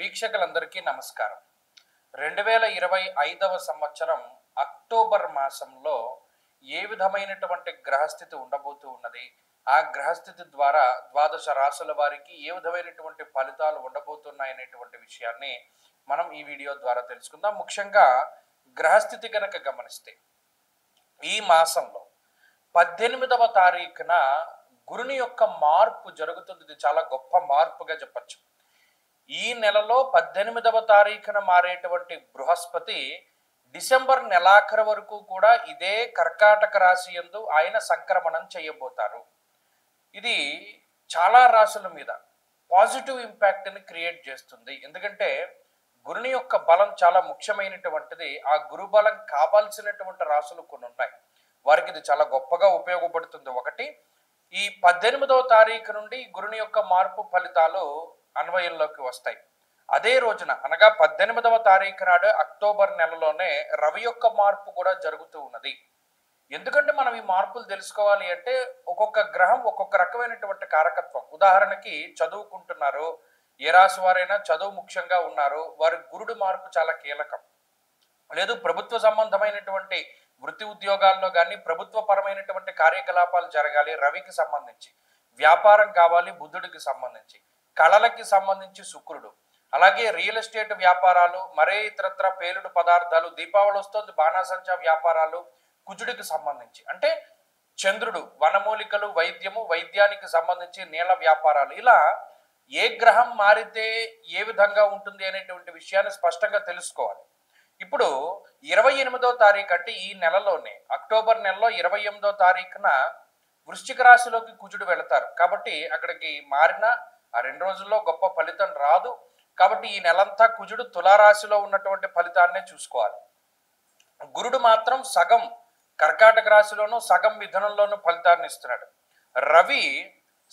వీక్షకులందరికీ నమస్కారం. 2025వ సంవత్సరం అక్టోబర్ మాసంలో ఏ విధమైనటువంటి గ్రహస్థితి ఉండబోతూ ఉన్నది, ఆ గ్రహస్థితి ద్వారా ద్వాదశ రాశుల వారికి ఏ విధమైనటువంటి ఫలితాలు ఉండబోతున్నాయనేటువంటి విషయాన్ని మనం ఈ వీడియో ద్వారా తెలుసుకుందాం. ముఖ్యంగా గ్రహస్థితి కనుక గమనిస్తే ఈ మాసంలో 18వ తారీఖున గురుని యొక్క మార్పు జరుగుతుంది. ఇది చాలా గొప్ప మార్పుగా చెప్పచ్చు. ఈ నెలలో 18వ తారీఖున మారేటువంటి బృహస్పతి డిసెంబర్ నెలాఖరు వరకు కూడా ఇదే కర్కాటక రాశి యందు ఆయన సంక్రమణం చేయబోతారు. ఇది చాలా రాశుల మీద పాజిటివ్ ఇంపాక్ట్ని క్రియేట్ చేస్తుంది. ఎందుకంటే గురుని యొక్క బలం చాలా ముఖ్యమైనటువంటిది. ఆ గురు బలం కావాల్సినటువంటి రాశులు కొన్ని ఉన్నాయి, వారికి ఇది చాలా గొప్పగా ఉపయోగపడుతుంది. ఒకటి, ఈ 18వ తారీఖు నుండి గురుని యొక్క మార్పు ఫలితాలు అన్వయంలోకి వస్తాయి. అదే రోజున అనగా 18వ తారీఖు నాడు అక్టోబర్ నెలలోనే రవి యొక్క మార్పు కూడా జరుగుతూ ఉన్నది. ఎందుకంటే మనం ఈ మార్పులు తెలుసుకోవాలి అంటే ఒక్కొక్క గ్రహం ఒక్కొక్క రకమైనటువంటి కారకత్వం. ఉదాహరణకి చదువుకుంటున్నారు, ఏ రాశి వారైనా చదువు ముఖ్యంగా ఉన్నారు, వారి గురుడు మార్పు చాలా కీలకం. లేదు ప్రభుత్వ సంబంధమైనటువంటి వృత్తి ఉద్యోగాల్లో కానీ ప్రభుత్వ పరమైనటువంటి కార్యకలాపాలు జరగాలి, రవికి సంబంధించి. వ్యాపారం కావాలి, బుధుడికి సంబంధించి. కళలకి సంబంధించి శుక్రుడు. అలాగే రియల్ ఎస్టేట్ వ్యాపారాలు, మరే ఇతరత్ర పేలుడు పదార్థాలు, దీపావళి వస్తుంది, బాణాసంచా వ్యాపారాలు కుజుడికి సంబంధించి. అంటే చంద్రుడు వనమూలికలు, వైద్యము, వైద్యానికి సంబంధించి నీళ్ల వ్యాపారాలు. ఇలా ఏ గ్రహం మారితే ఏ విధంగా ఉంటుంది అనేటువంటి విషయాన్ని స్పష్టంగా తెలుసుకోవాలి. ఇప్పుడు 28వ తారీఖు అంటే ఈ నెలలోనే అక్టోబర్ నెలలో 28వ తారీఖున వృశ్చిక రాశిలోకి కుజుడు వెళతారు. కాబట్టి అక్కడికి మారిన ఆ 2 రోజుల్లో గొప్ప ఫలితం రాదు. కాబట్టి ఈ నెలంతా కుజుడు తులారాశిలో ఉన్నటువంటి ఫలితాన్నే చూసుకోవాలి. గురుడు మాత్రం సగం కర్కాటక రాశిలోను సగం మిథునంలోను ఫలితాన్ని ఇస్తున్నాడు. రవి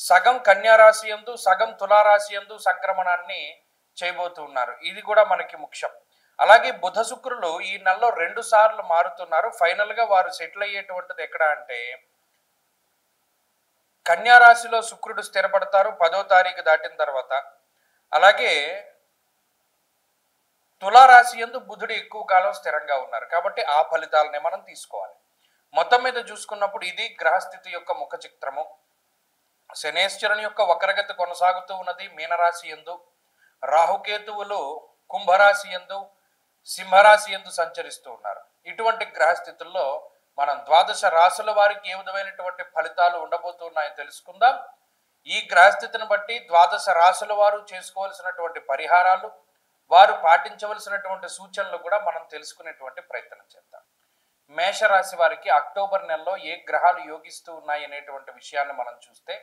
సగం కన్యా రాశి యందు సగం తులారాశి యందు సంక్రమణాన్ని చేయబోతున్నారు. ఇది కూడా మనకి ముఖ్యం. అలాగే బుధ శుక్రులు ఈ నెలలో 2 సార్లు మారుతున్నారు. ఫైనల్ గా వారు సెటిల్ అయ్యేటువంటిది ఎక్కడ అంటే కన్యా రాశిలో శుక్రుడు స్థిరపడతారు 10వ తారీఖు దాటిన తర్వాత. అలాగే తులారాశి యందు బుధుడు ఎక్కువ కాలం స్థిరంగా ఉన్నారు. కాబట్టి ఆ ఫలితాలనే మనం తీసుకోవాలి. మొత్తం మీద చూసుకున్నప్పుడు ఇది గ్రహస్థితి యొక్క ముఖ చిత్రము. శనేశ్వరుని యొక్క వక్రగతి కొనసాగుతూ ఉన్నది మీనరాశి యందు. రాహుకేతువులు కుంభరాశి యందు, సింహరాశి యందు సంచరిస్తూ ఉన్నారు. ఇటువంటి గ్రహస్థితుల్లో మనం ద్వాదశ రాశుల వారికి ఏ విధమైనటువంటి ఫలితాలు ఉండబోతున్నాయో తెలుసుకుందాం. ఈ గ్రహస్థితిని బట్టి ద్వాదశ రాశుల వారు చేసుకోవాల్సినటువంటి పరిహారాలు, వారు పాటించవలసినటువంటి సూచనలు కూడా మనం తెలుసుకునేటువంటి ప్రయత్నం చేద్దాం. మేషరాశి వారికి అక్టోబర్ నెలలో ఏ గ్రహాలు యోగిస్తూ ఉన్నాయి అనేటువంటి విషయాన్ని మనం చూస్తే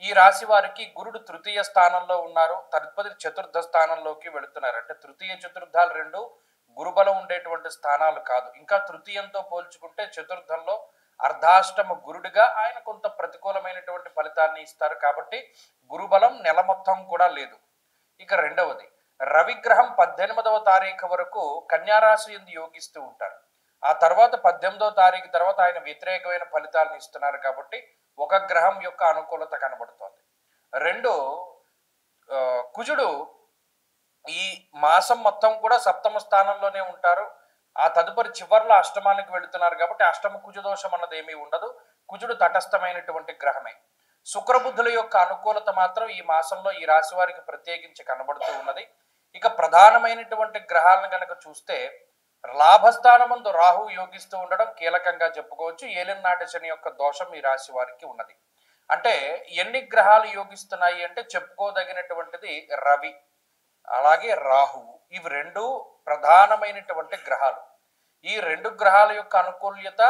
ఈ రాశి వారికి గురుడు తృతీయ స్థానంలో ఉన్నారు. తదుపరి చతుర్థ స్థానంలోకి వెళుతున్నారు. అంటే తృతీయ చతుర్థాలు రెండు గురుబలం ఉండేటువంటి స్థానాలు కాదు. ఇంకా తృతీయంతో పోల్చుకుంటే చతుర్థంలో అర్ధాష్టమ గురుడిగా ఆయన కొంత ప్రతికూలమైనటువంటి ఫలితాన్ని ఇస్తారు. కాబట్టి గురుబలం నెల మొత్తం కూడా లేదు. ఇక రెండవది, రవిగ్రహం 18వ తారీఖు వరకు కన్యారాశి యందు యోగిస్తూ ఉంటారు. ఆ తర్వాత 18వ తారీఖు తర్వాత ఆయన వ్యతిరేకమైన ఫలితాలను ఇస్తున్నారు. కాబట్టి ఒక గ్రహం యొక్క అనుకూలత కనబడుతోంది. రెండు, కుజుడు ఈ మాసం మొత్తం కూడా సప్తమ స్థానంలోనే ఉంటారు. ఆ తదుపరి చివర్లో అష్టమానికి వెళుతున్నారు. కాబట్టి అష్టమ కుజ దోషం అన్నది ఏమీ ఉండదు. కుజుడు తటస్థమైనటువంటి గ్రహమే. శుక్రబుద్ధుల యొక్క అనుకూలత మాత్రం ఈ మాసంలో ఈ రాశి వారికి ప్రత్యేకించి కనబడుతూ ఉన్నది. ఇక ప్రధానమైనటువంటి గ్రహాలను కనుక చూస్తే లాభస్థానమందు రాహు యోగిస్తూ ఉండడం కీలకంగా చెప్పుకోవచ్చు. ఏలినాటి శని యొక్క దోషం ఈ రాశి వారికి ఉన్నది. అంటే ఎన్ని గ్రహాలు యోగిస్తున్నాయి అంటే చెప్పుకోదగినటువంటిది రవి, అలాగే రాహువు. ఇవి రెండు ప్రధానమైనటువంటి గ్రహాలు. ఈ 2 గ్రహాల యొక్క అనుకూల్యత,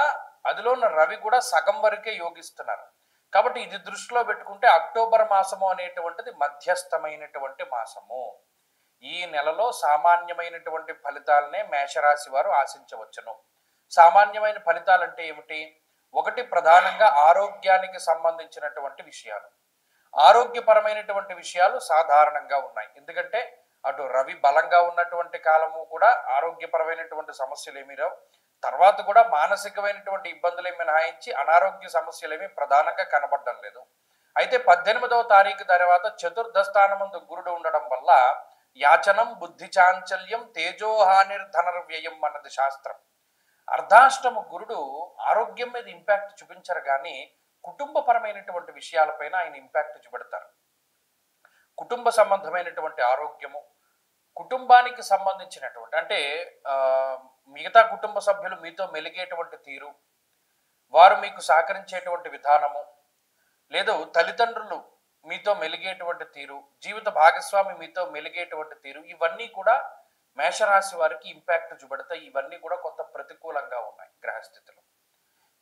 అదిలో ఉన్న రవి కూడా సగం వరకే యోగిస్తున్నారు. కాబట్టి ఇది దృష్టిలో పెట్టుకుంటే అక్టోబర్ మాసము అనేటువంటిది మధ్యస్థమైనటువంటి మాసము. ఈ నెలలో సామాన్యమైనటువంటి ఫలితాలనే మేషరాశి వారు ఆశించవచ్చును. సామాన్యమైన ఫలితాలు అంటే ఏమిటి? ఒకటి, ప్రధానంగా ఆరోగ్యానికి సంబంధించినటువంటి విషయాలు. ఆరోగ్యపరమైనటువంటి విషయాలు సాధారణంగా ఉన్నాయి. ఎందుకంటే అటు రవి బలంగా ఉన్నటువంటి కాలము కూడా ఆరోగ్యపరమైనటువంటి సమస్యలు ఏమీ రావు. తర్వాత కూడా మానసికమైనటువంటి ఇబ్బందులు ఏమి మినహాయించి అనారోగ్య సమస్యలు ఏమీ ప్రధానంగా కనబడడం లేదు. అయితే 18వ తారీఖు తర్వాత చతుర్థ స్థానమందు గురుడు ఉండడం వల్ల యాచనం బుద్ధి చాంచల్యం తేజోహానిర్ధనర్వ్యయం అన్నది శాస్త్రం. అర్ధాష్టమ గురుడు ఆరోగ్యం మీద ఇంపాక్ట్ చూపించరు కానీ కుటుంబపరమైనటువంటి విషయాలపైన ఆయన ఇంపాక్ట్ చూపెడతారు. కుటుంబ సంబంధమైనటువంటి ఆరోగ్యము, కుటుంబానికి సంబంధించినటువంటి అంటే మిగతా కుటుంబ సభ్యులు మీతో మెలిగేటువంటి తీరు, వారు మీకు సహకరించేటువంటి విధానము, లేదు తల్లిదండ్రులు మీతో మెలిగేటువంటి తీరు, జీవిత భాగస్వామి మీతో మెలిగేటువంటి తీరు, ఇవన్నీ కూడా మేషరాశి వారికి ఇంపాక్ట్ చూపెడతాయి. ఇవన్నీ కూడా కొంత ప్రతికూలంగా ఉన్నాయి గ్రహస్థితులు.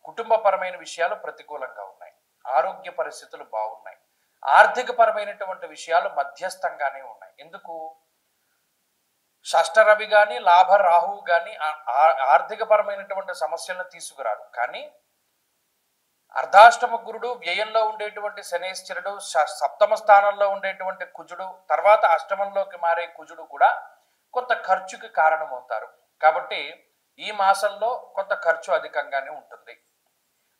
కుటుంబపరమైన విషయాలు ప్రతికూలంగా ఉన్నాయి, ఆరోగ్య పరిస్థితులు బాగున్నాయి, ఆర్థిక పరమైనటువంటి విషయాలు మధ్యస్థంగానే ఉన్నాయి. ఎందుకు? షష్ఠరవి కానీ లాభ రాహువు కానీ ఆర్థిక పరమైనటువంటి సమస్యలను తీసుకురారు, కానీ అర్ధాష్టమ గురుడు, వ్యయంలో ఉండేటువంటి శనేశ్వరుడు, సప్తమ స్థానంలో ఉండేటువంటి కుజుడు, తర్వాత అష్టమంలోకి మారే కుజుడు కూడా కొంత ఖర్చుకి కారణమవుతారు. కాబట్టి ఈ మాసంలో కొంత ఖర్చు అధికంగానే ఉంటుంది.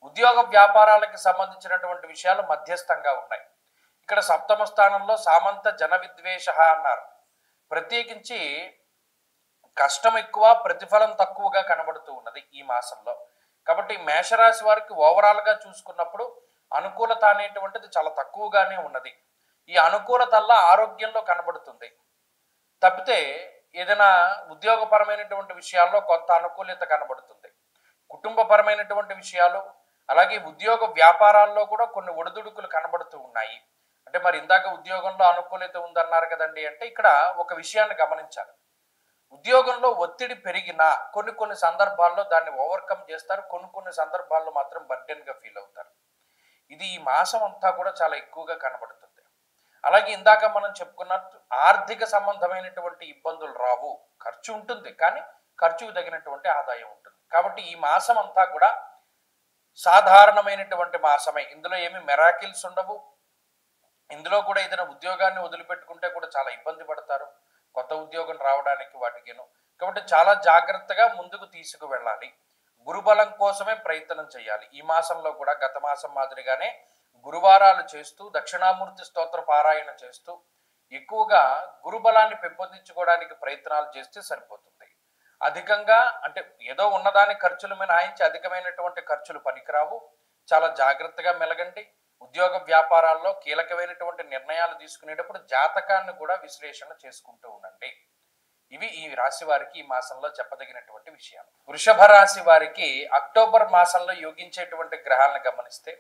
ఉద్యోగ వ్యాపారాలకు సంబంధించినటువంటి విషయాలు మధ్యస్థంగా ఉన్నాయి. ఇక్కడ సప్తమ స్థానంలో సామంత జన విద్వేష అన్నారు. ప్రత్యేకించి కష్టం ఎక్కువ, ప్రతిఫలం తక్కువగా కనబడుతూ ఉన్నది ఈ మాసంలో. కాబట్టి మేషరాశి వారికి ఓవరాల్గా చూసుకున్నప్పుడు అనుకూలత అనేటువంటిది చాలా తక్కువగానే ఉన్నది. ఈ అనుకూలతల్లా ఆరోగ్యంలో కనబడుతుంది తప్పితే ఏదైనా ఉద్యోగపరమైనటువంటి విషయాల్లో కొంత అనుకూలత కనబడుతుంది. కుటుంబపరమైనటువంటి విషయాలు, అలాగే ఉద్యోగ వ్యాపారాల్లో కూడా కొన్ని ఒడిదుడుకులు కనబడుతూ ఉన్నాయి. అంటే మరి ఇందాక ఉద్యోగంలో అనుకూలత ఉందన్నారు కదండి అంటే ఇక్కడ ఒక విషయాన్ని గమనించాలి. ఉద్యోగంలో ఒత్తిడి పెరిగినా కొన్ని సందర్భాల్లో దాన్ని ఓవర్కమ్ చేస్తారు, కొన్ని సందర్భాల్లో మాత్రం బర్డెన్గా ఫీల్ అవుతారు. ఇది ఈ మాసం అంతా కూడా చాలా ఎక్కువగా కనబడుతుంది. అలాగే ఇందాక మనం చెప్పుకున్నట్టు ఆర్థిక సంబంధమైనటువంటి ఇబ్బందులు రావు, ఖర్చు ఉంటుంది కానీ ఖర్చుకు తగినటువంటి ఆదాయం ఉంటుంది. కాబట్టి ఈ మాసం అంతా కూడా సాధారణమైనటువంటి మాసమే. ఇందులో ఏమి మెరాకిల్స్ ఉండవు. ఇందులో కూడా ఏదైనా ఉద్యోగాన్ని వదిలిపెట్టుకుంటే కూడా చాలా ఇబ్బంది పడతారు కొత్త ఉద్యోగం రావడానికి వాటికిను. కాబట్టి చాలా జాగ్రత్తగా ముందుకు తీసుకు వెళ్ళాలి. గురుబలం కోసమే ప్రయత్నం చేయాలి. ఈ మాసంలో కూడా గత మాసం మాదిరిగానే గురువారాలు చేస్తూ, దక్షిణామూర్తి స్తోత్ర పారాయణ చేస్తూ ఎక్కువగా గురుబలాన్ని పెంపొందించుకోవడానికి ప్రయత్నాలు చేస్తే సరిపోతుంది. అధికంగా అంటే ఏదో ఉన్నదాని ఖర్చులు మినహాయించి అధికమైనటువంటి ఖర్చులు పనికిరావు. చాలా జాగ్రత్తగా మెలగండి. ఉద్యోగ వ్యాపారాల్లో కీలకమైనటువంటి నిర్ణయాలు తీసుకునేటప్పుడు జాతకాన్ని కూడా విశ్లేషణ చేసుకుంటూ ఉండండి. ఇవి ఈ రాశి వారికి ఈ మాసంలో చెప్పదగినటువంటి విషయాలు. వృషభ రాశి వారికి అక్టోబర్ మాసంలో యోగించేటువంటి గ్రహాలను గమనిస్తే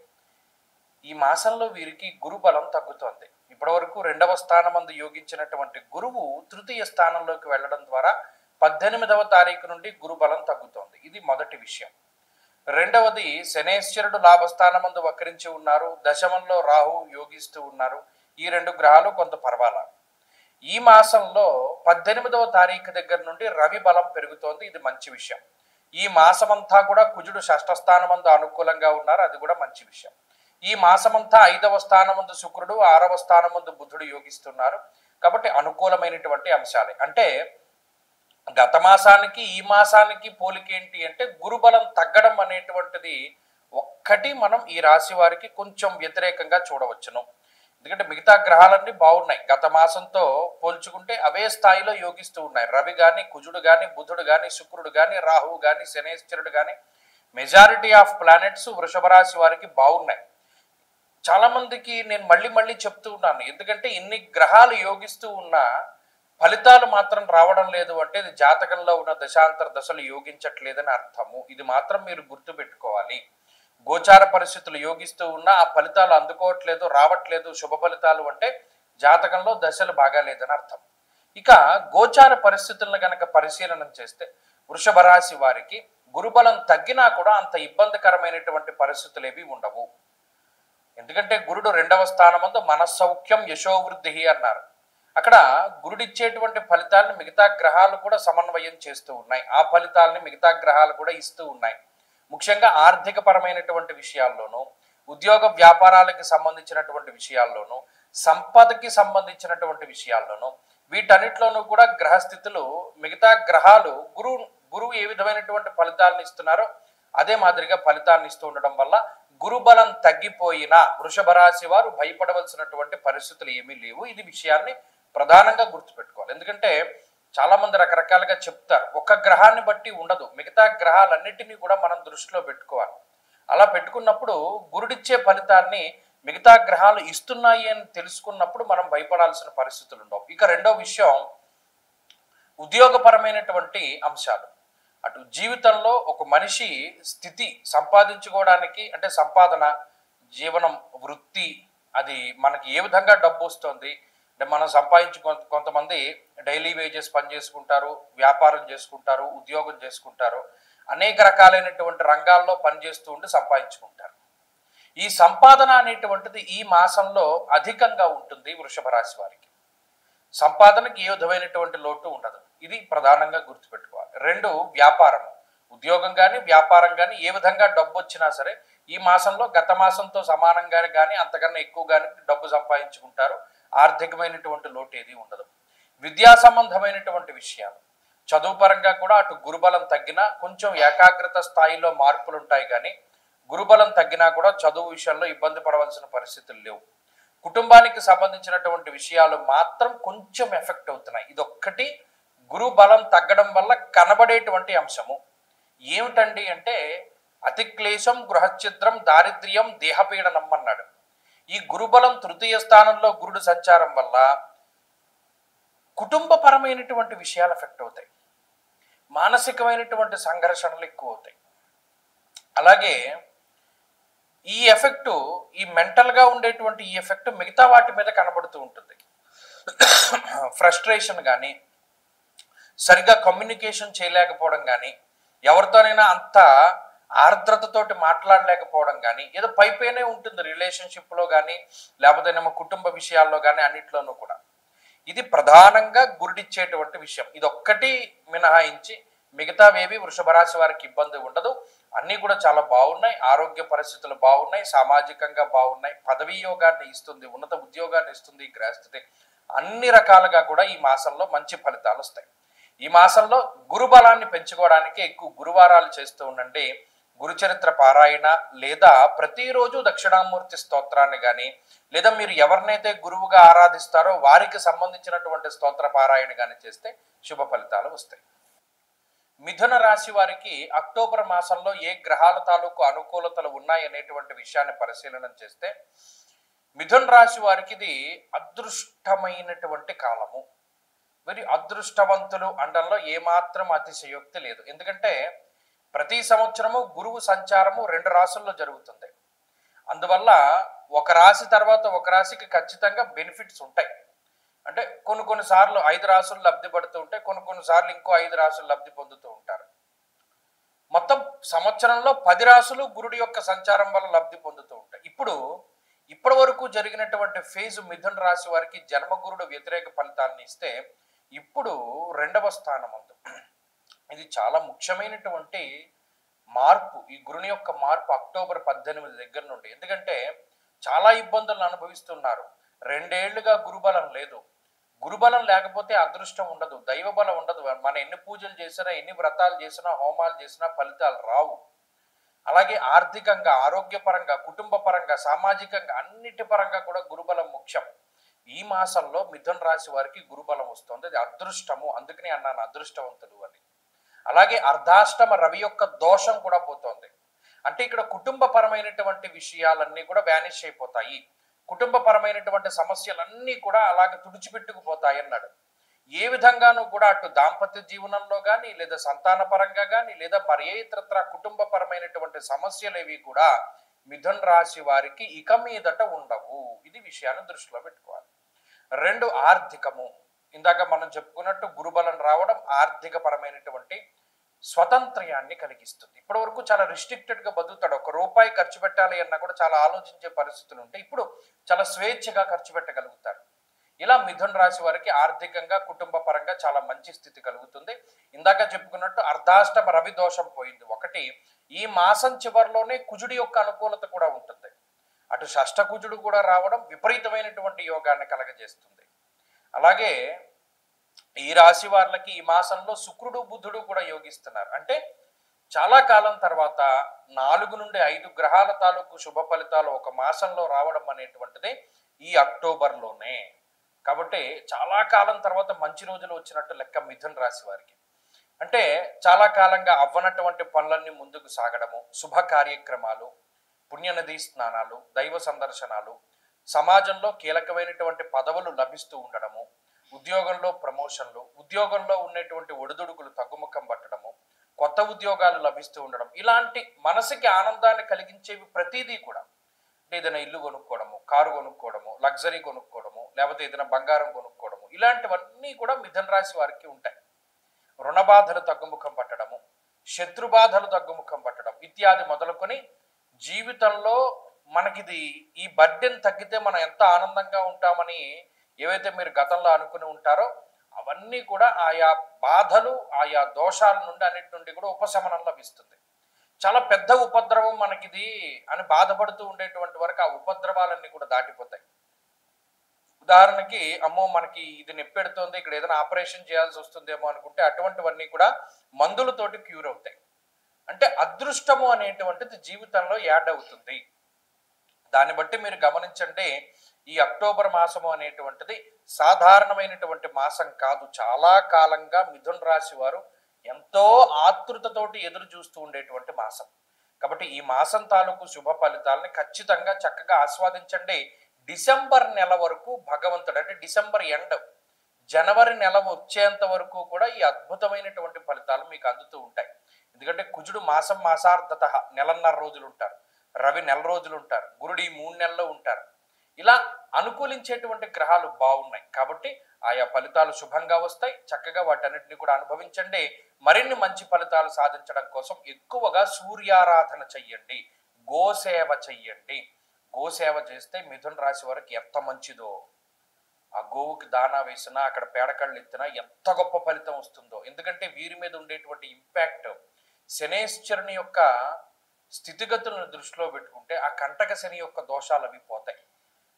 ఈ మాసంలో వీరికి గురుబలం తగ్గుతోంది. ఇప్పటి వరకు 2వ స్థానమందు యోగించినటువంటి గురువు తృతీయ స్థానంలోకి వెళ్ళడం ద్వారా 18వ తారీఖు నుండి గురుబలం తగ్గుతోంది. ఇది మొదటి విషయం. రెండవది, శనేశ్వరుడు లాభస్థానమందు వక్రించి ఉన్నారు, దశమంలో రాహు యోగిస్తూ ఉన్నారు. ఈ 2 గ్రహాలు కొంత పర్వాలా. ఈ మాసంలో 18వ తారీఖు దగ్గర నుండి రవి బలం పెరుగుతోంది. ఇది మంచి విషయం. ఈ మాసమంతా కూడా కుజుడు షష్ఠ స్థానమందు అనుకూలంగా ఉన్నారు, అది కూడా మంచి విషయం. ఈ మాసమంతా 5వ స్థానమందు శుక్రుడు, 6వ స్థానమందు బుధుడు యోగిస్తున్నారు. కాబట్టి అనుకూలమైనటువంటి అంశాలే. అంటే గత మాసానికి ఈ మాసానికి పోలికేంటి అంటే గురుబలం తగ్గడం అనేటువంటిది ఒక్కటి మనం ఈ రాశి వారికి కొంచెం వ్యతిరేకంగా చూడవచ్చును. ఎందుకంటే మిగతా గ్రహాలన్నీ బాగున్నాయి. గత మాసంతో పోల్చుకుంటే అవే స్థాయిలో యోగిస్తూ ఉన్నాయి. రవి కానీ, కుజుడు కానీ, బుధుడు కానీ, శుక్రుడు కానీ, రాహువు కానీ, శనేశ్వరుడు కానీ, మెజారిటీ ఆఫ్ ప్లానెట్స్ వృషభ రాశి వారికి బాగున్నాయి. చాలా మందికి నేను మళ్ళీ చెప్తూ ఉన్నాను, ఎందుకంటే ఇన్ని గ్రహాలు యోగిస్తూ ఉన్నా ఫలితాలు మాత్రం రావడం లేదు అంటే ఇది జాతకంలో ఉన్న దశాంతర దశలు యోగించట్లేదని అర్థము. ఇది మాత్రం మీరు గుర్తు పెట్టుకోవాలి. గోచార పరిస్థితులు యోగిస్తూ ఉన్నా ఆ ఫలితాలు అందుకోవట్లేదు, రావట్లేదు శుభ ఫలితాలు అంటే జాతకంలో దశలు బాగాలేదని అర్థం. ఇక గోచార పరిస్థితులను గనక పరిశీలన చేస్తే వృషభ రాశి వారికి గురుబలం తగ్గినా కూడా అంత ఇబ్బందికరమైనటువంటి పరిస్థితులు ఏవి ఉండవు. ఎందుకంటే గురుడు 2వ స్థానమందు మనస్సౌఖ్యం యశోవృద్ధి అన్నారు. అక్కడ గురుడిచ్చేటువంటి ఫలితాలను మిగతా గ్రహాలు కూడా సమన్వయం చేస్తూ ఉన్నాయి. ఆ ఫలితాలని మిగతా గ్రహాలు కూడా ఇస్తూ ఉన్నాయి. ముఖ్యంగా ఆర్థిక పరమైనటువంటి విషయాల్లోనూ, ఉద్యోగ వ్యాపారాలకు సంబంధించినటువంటి విషయాల్లోనూ, సంపదకి సంబంధించినటువంటి విషయాల్లోనూ, వీటన్నిటిలోనూ కూడా గ్రహస్థితులు మిగతా గ్రహాలు గురువు ఏ విధమైనటువంటి ఫలితాలను ఇస్తున్నారో అదే మాదిరిగా ఫలితాన్ని ఇస్తూ ఉండడం వల్ల గురుబలం తగ్గిపోయినా వృషభ రాశి వారు భయపడవలసినటువంటి పరిస్థితులు ఏమీ లేవు. ఇది విషయాన్ని ప్రధానంగా గుర్తుపెట్టుకోవాలి. ఎందుకంటే చాలా మంది రకరకాలుగా చెప్తారు, ఒక గ్రహాన్ని బట్టి ఉండదు, మిగతా గ్రహాలన్నిటినీ కూడా మనం దృష్టిలో పెట్టుకోవాలి. అలా పెట్టుకున్నప్పుడు గురుడిచ్చే ఫలితాన్ని మిగతా గ్రహాలు ఇస్తున్నాయి అని తెలుసుకున్నప్పుడు మనం భయపడాల్సిన పరిస్థితులు ఉండవు. ఇక రెండో విషయం ఉద్యోగపరమైనటువంటి అంశాలు. అటు జీవితంలో ఒక మనిషి స్థితి సంపాదించుకోవడానికి, అంటే సంపాదన, జీవనం, వృత్తి, అది మనకి ఏ విధంగా డబ్బు వస్తుంది అంటే మనం కొంతమంది డైలీ వేజెస్ పని చేసుకుంటారు, వ్యాపారం చేసుకుంటారు, ఉద్యోగం చేసుకుంటారు, అనేక రకాలైనటువంటి రంగాల్లో పనిచేస్తూ ఉండి సంపాదించుకుంటారు. ఈ సంపాదన అనేటువంటిది ఈ మాసంలో అధికంగా ఉంటుంది వృషభ రాశి వారికి. సంపాదనకి ఏ విధమైనటువంటి లోటు ఉండదు. ఇది ప్రధానంగా గుర్తుపెట్టుకోవాలి. రెండు, వ్యాపారం, ఉద్యోగం కానీ వ్యాపారం కానీ ఏ విధంగా డబ్బు వచ్చినా సరే ఈ మాసంలో గత మాసంతో సమానంగానే కానీ అంతకన్నా ఎక్కువగానే డబ్బు సంపాదించుకుంటారు. ఆర్థికమైనటువంటి లోటు ఏది ఉండదు. విద్యా సంబంధమైనటువంటి విషయాలు, చదువు పరంగా కూడా అటు గురుబలం తగ్గినా కొంచెం ఏకాగ్రత స్థాయిలో మార్పులు ఉంటాయి, కానీ గురుబలం తగ్గినా కూడా చదువు విషయంలో ఇబ్బంది పడవలసిన పరిస్థితులు లేవు. కుటుంబానికి సంబంధించినటువంటి విషయాలు మాత్రం కొంచెం ఎఫెక్ట్ అవుతున్నాయి. ఇదొక్కటి గురు బలం తగ్గడం వల్ల కనబడేటువంటి అంశము. ఏమిటండి అంటే అతి క్లేశం, గృహఛిద్రం, దారిద్ర్యం, దేహపీడనం అన్నాడు. ఈ గురుబలం తృతీయ స్థానంలో గురుడు సంచారం వల్ల కుటుంబపరమైనటువంటి విషయాలు ఎఫెక్ట్ అవుతాయి, మానసికమైనటువంటి సంఘర్షణలు ఎక్కువ అవుతాయి. అలాగే ఈ ఎఫెక్ట్, ఈ మెంటల్గా ఉండేటువంటి ఈ ఎఫెక్ట్ మిగతా వాటి మీద కనబడుతూ ఉంటుంది. ఫ్రస్ట్రేషన్ కానీ, సరిగా కమ్యూనికేషన్ చేయలేకపోవడం కానీ, ఎవరితోనైనా అంత ఆర్ద్రతతోటి మాట్లాడలేకపోవడం కానీ, ఏదో పైపైనే ఉంటుంది రిలేషన్షిప్లో కానీ లేకపోతే కుటుంబ విషయాల్లో కానీ అన్నిట్లోనూ కూడా. ఇది ప్రధానంగా గురుడిచ్చేటువంటి విషయం. ఇదొక్కటి మినహాయించి మిగతావేవి వృషభ రాశి వారికి ఇబ్బంది ఉండదు. అన్నీ కూడా చాలా బాగున్నాయి. ఆరోగ్య పరిస్థితులు బాగున్నాయి, సామాజికంగా బాగున్నాయి, పదవీ యోగాన్ని ఇస్తుంది, ఉన్నత ఉద్యోగాన్ని ఇస్తుంది ఈ గ్రహస్థితి. అన్ని రకాలుగా కూడా ఈ మాసంలో మంచి ఫలితాలు వస్తాయి. ఈ మాసంలో గురుబలాన్ని పెంచుకోవడానికి ఎక్కువ గురువారాలు చేస్తూ ఉండండి. గురుచరిత్ర పారాయణ లేదా ప్రతిరోజు దక్షిణామూర్తి స్తోత్రాన్ని కానీ, లేదా మీరు ఎవరినైతే గురువుగా ఆరాధిస్తారో వారికి సంబంధించినటువంటి స్తోత్ర పారాయణ కానీ చేస్తే శుభ ఫలితాలు వస్తాయి. మిథున రాశి వారికి అక్టోబర్ మాసంలో ఏ గ్రహాల తాలూకు అనుకూలతలు ఉన్నాయి అనేటువంటి విషయాన్ని పరిశీలన చేస్తే మిథున రాశి వారికి ఇది అదృష్టమైనటువంటి కాలము. మరి అదృష్టవంతులు అనడంలో ఏమాత్రం అతిశయోక్తి లేదు. ఎందుకంటే ప్రతి సంవత్సరము గురువు సంచారము 2 రాశుల్లో జరుగుతుంది. అందువల్ల ఒక రాశి తర్వాత ఒక రాశికి ఖచ్చితంగా బెనిఫిట్స్ ఉంటాయి. అంటే కొన్ని సార్లు 5 రాశులు లబ్ధి పడుతూ ఉంటాయి, కొన్ని సార్లు ఇంకో 5 రాశులు లబ్ధి పొందుతూ ఉంటారు. మొత్తం సంవత్సరంలో 10 రాశులు గురుడి యొక్క సంచారం వల్ల లబ్ధి పొందుతూ ఉంటాయి. ఇప్పటి వరకు జరిగినటువంటి ఫేజు మిథున రాశి వారికి జన్మగురుడు వ్యతిరేక ఫలితాలను ఇస్తే ఇప్పుడు 2వ స్థానమందు ఇది చాలా ముఖ్యమైనటువంటి మార్పు. ఈ గురుని యొక్క మార్పు అక్టోబర్ 18 దగ్గర నుండి. ఎందుకంటే చాలా ఇబ్బందులను అనుభవిస్తున్నారు. 2 ఏళ్లుగా గురుబలం లేదు. గురుబలం లేకపోతే అదృష్టం ఉండదు, దైవబలం ఉండదు. మనం ఎన్ని పూజలు చేసినా, ఎన్ని వ్రతాలు చేసినా, హోమాలు చేసినా ఫలితాలు రావు. అలాగే ఆర్థికంగా, ఆరోగ్యపరంగా, కుటుంబ పరంగా, సామాజికంగా అన్నిటి పరంగా కూడా గురుబలం ముఖ్యం. ఈ మాసంలో మిథున రాశి వారికి గురుబలం వస్తుంది. అది అదృష్టము, అందుకని అన్నాను అదృష్టవంతులు అని. అలాగే అర్ధాష్టమ రవి యొక్క దోషం కూడా పోతోంది. అంటే ఇక్కడ కుటుంబ పరమైనటువంటి విషయాలన్నీ కూడా వ్యానిష్ అయిపోతాయి, కుటుంబ పరమైనటువంటి సమస్యలన్నీ కూడా అలాగే తుడిచిపెట్టుకుపోతాయి అన్నాడు. ఏ విధంగానూ కూడా అటు దాంపత్య జీవనంలో కానీ, లేదా సంతాన పరంగా కానీ, లేదా మరి ఏ ఇతరత్ర కుటుంబ పరమైనటువంటి సమస్యలేవి కూడా మిథున రాశి వారికి ఇక మీదట ఉండవు. ఇది విషయాన్ని దృష్టిలో పెట్టుకోవాలి. 2, ఆర్థికము. ఇందాక మనం చెప్పుకున్నట్టు గురుబలం రావడం ఆర్థిక పరమైనటువంటి స్వతంత్ర్యాన్ని కలిగిస్తుంది. ఇప్పటి వరకు చాలా రిస్ట్రిక్టెడ్ గా బతుకుతాడు. 1 రూపాయి ఖర్చు పెట్టాలి అన్నా కూడా చాలా ఆలోచించే పరిస్థితులు ఉంటాయి. ఇప్పుడు చాలా స్వేచ్ఛగా ఖర్చు పెట్టగలుగుతారు. ఇలా మిథున రాశి వారికి ఆర్థికంగా, కుటుంబ పరంగా చాలా మంచి స్థితి కలుగుతుంది. ఇందాక చెప్పుకున్నట్టు అర్ధాష్టమ రవి దోషం పోయింది. 1, ఈ మాసం చివరిలోనే కుజుడి యొక్క అనుకూలత కూడా ఉంటుంది. అటు షష్ఠ కుజుడు కూడా రావడం విపరీతమైనటువంటి యోగాన్ని కలగజేస్తుంది. అలాగే ఈ రాశి వాళ్ళకి ఈ మాసంలో శుక్రుడు, బుధుడు కూడా యోగిస్తున్నారు. అంటే చాలా కాలం తర్వాత 4 నుండి 5 గ్రహాల తాలూకు శుభ ఫలితాలు ఒక మాసంలో రావడం అనేటువంటిది ఈ అక్టోబర్లోనే. కాబట్టి చాలా కాలం తర్వాత మంచి రోజులు వచ్చినట్టు లెక్క మిథున రాశి వారికి. అంటే చాలా కాలంగా అవ్వనటువంటి పనులన్నీ ముందుకు సాగడము, శుభ కార్యక్రమాలు, పుణ్యనదీ స్నానాలు, దైవ సందర్శనాలు, సమాజంలో కీలకమైనటువంటి పదవులు లభిస్తూ ఉండడము, ఉద్యోగంలో ప్రమోషన్లు, ఉద్యోగంలో ఉన్నటువంటి ఒడిదుడుకులు తగ్గుముఖం పట్టడము, కొత్త ఉద్యోగాలు లభిస్తూ ఉండడం, ఇలాంటి మనసుకి ఆనందాన్ని కలిగించేవి ప్రతిదీ కూడా. అంటే ఏదైనా ఇల్లు కొనుక్కోవడము, కారు కొనుక్కోవడము, లగ్జరీ కొనుక్కోవడము, లేకపోతే ఏదైనా బంగారం కొనుక్కోవడము, ఇలాంటివన్నీ కూడా మిథున రాశి వారికి ఉంటాయి. రుణ బాధలు తగ్గుముఖం పట్టడము, శత్రు బాధలు తగ్గుముఖం పట్టడం ఇత్యాది మొదలుకొని జీవితంలో మనకిది ఈ బర్డెన్ తగ్గితే మనం ఎంత ఆనందంగా ఉంటామని ఏవైతే మీరు గతంలో అనుకుని ఉంటారో అవన్నీ కూడా ఆయా బాధలు, ఆయా దోషాల నుండి అన్నిటి నుండి కూడా ఉపశమనం లభిస్తుంది. చాలా పెద్ద ఉపద్రవం మనకిది అని బాధపడుతూ ఉండేటువంటి వరకు ఆ ఉపద్రవాలన్నీ కూడా దాటిపోతాయి. ఉదాహరణకి అమ్మో మనకి ఇది నొప్పెడుతోంది, ఇక్కడ ఏదైనా ఆపరేషన్ చేయాల్సి వస్తుందేమో అనుకుంటే అటువంటివన్నీ కూడా మందులతోటి క్యూర్ అవుతాయి. అంటే అదృష్టము అనేటువంటిది జీవితంలో యాడ్ అవుతుంది. దాన్ని బట్టి మీరు గమనించండి, ఈ అక్టోబర్ మాసము అనేటువంటిది సాధారణమైనటువంటి మాసం కాదు. చాలా కాలంగా మిథున రాశి వారు ఎంతో ఆతృతతోటి ఎదురు చూస్తూ ఉండేటువంటి మాసం. కాబట్టి ఈ మాసం తాలూకు శుభ ఫలితాలని ఖచ్చితంగా చక్కగా ఆస్వాదించండి. డిసెంబర్ నెల వరకు భగవంతుడు అంటే డిసెంబర్ ఎండ్, జనవరి నెల వచ్చేంత వరకు కూడా ఈ అద్భుతమైనటువంటి ఫలితాలు మీకు అందుతూ ఉంటాయి. ఎందుకంటే కుజుడు మాసం మాసార్ధత నెలన్నర రోజులు ఉంటారు, రవి నెల రోజులు ఉంటారు, గురుడు ఈ 3 నెలలు ఉంటారు. ఇలా అనుకూలించేటువంటి గ్రహాలు బాగున్నాయి కాబట్టి ఆయా ఫలితాలు శుభంగా వస్తాయి. చక్కగా వాటన్నిటిని కూడా అనుభవించండి. మరిన్ని మంచి ఫలితాలు సాధించడం కోసం ఎక్కువగా సూర్యారాధన చెయ్యండి, గోసేవ చెయ్యండి. గోసేవ చేస్తే మిథున రాశి వారికి ఎంత మంచిదో, ఆ గోవుకి దానా వేసినా అక్కడ పేడకళ్ళు ఎత్తినా ఎంత గొప్ప ఫలితం వస్తుందో. ఎందుకంటే వీరి మీద ఉండేటువంటి ఇంపాక్ట్ శనేశ్వరుని యొక్క స్థితిగతులను దృష్టిలో పెట్టుకుంటే ఆ కంటక శని యొక్క దోషాలు అవి పోతాయి.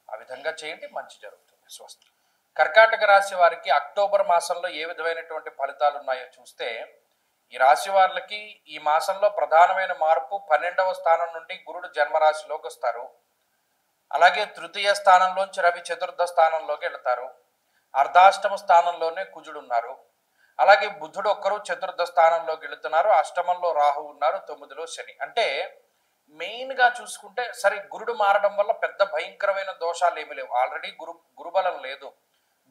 ఆ విధంగా చేయండి, మంచి జరుగుతుంది. స్వస్తి. కర్కాటక రాశి వారికి అక్టోబర్ మాసంలో ఏ విధమైనటువంటి ఫలితాలు ఉన్నాయో చూస్తే, ఈ రాశి వారికి ఈ మాసంలో ప్రధానమైన మార్పు 12వ స్థానం నుండి గురుడు జన్మరాశిలోకి వస్తారు. అలాగే తృతీయ స్థానంలోంచి రవి చతుర్థ స్థానంలోకి వెళతారు. అర్ధాష్టమ స్థానంలోనే కుజుడు ఉన్నారు. అలాగే బుధుడు ఒక్కరు చతుర్థ స్థానంలోకి వెళుతున్నారు. అష్టమంలో రాహు ఉన్నారు, 9లో శని. అంటే మెయిన్ గా చూసుకుంటే సరే గురుడు మారడం వల్ల పెద్ద భయంకరమైన దోషాలు ఏమి లేవు. ఆల్రెడీ గురుబలం లేదు,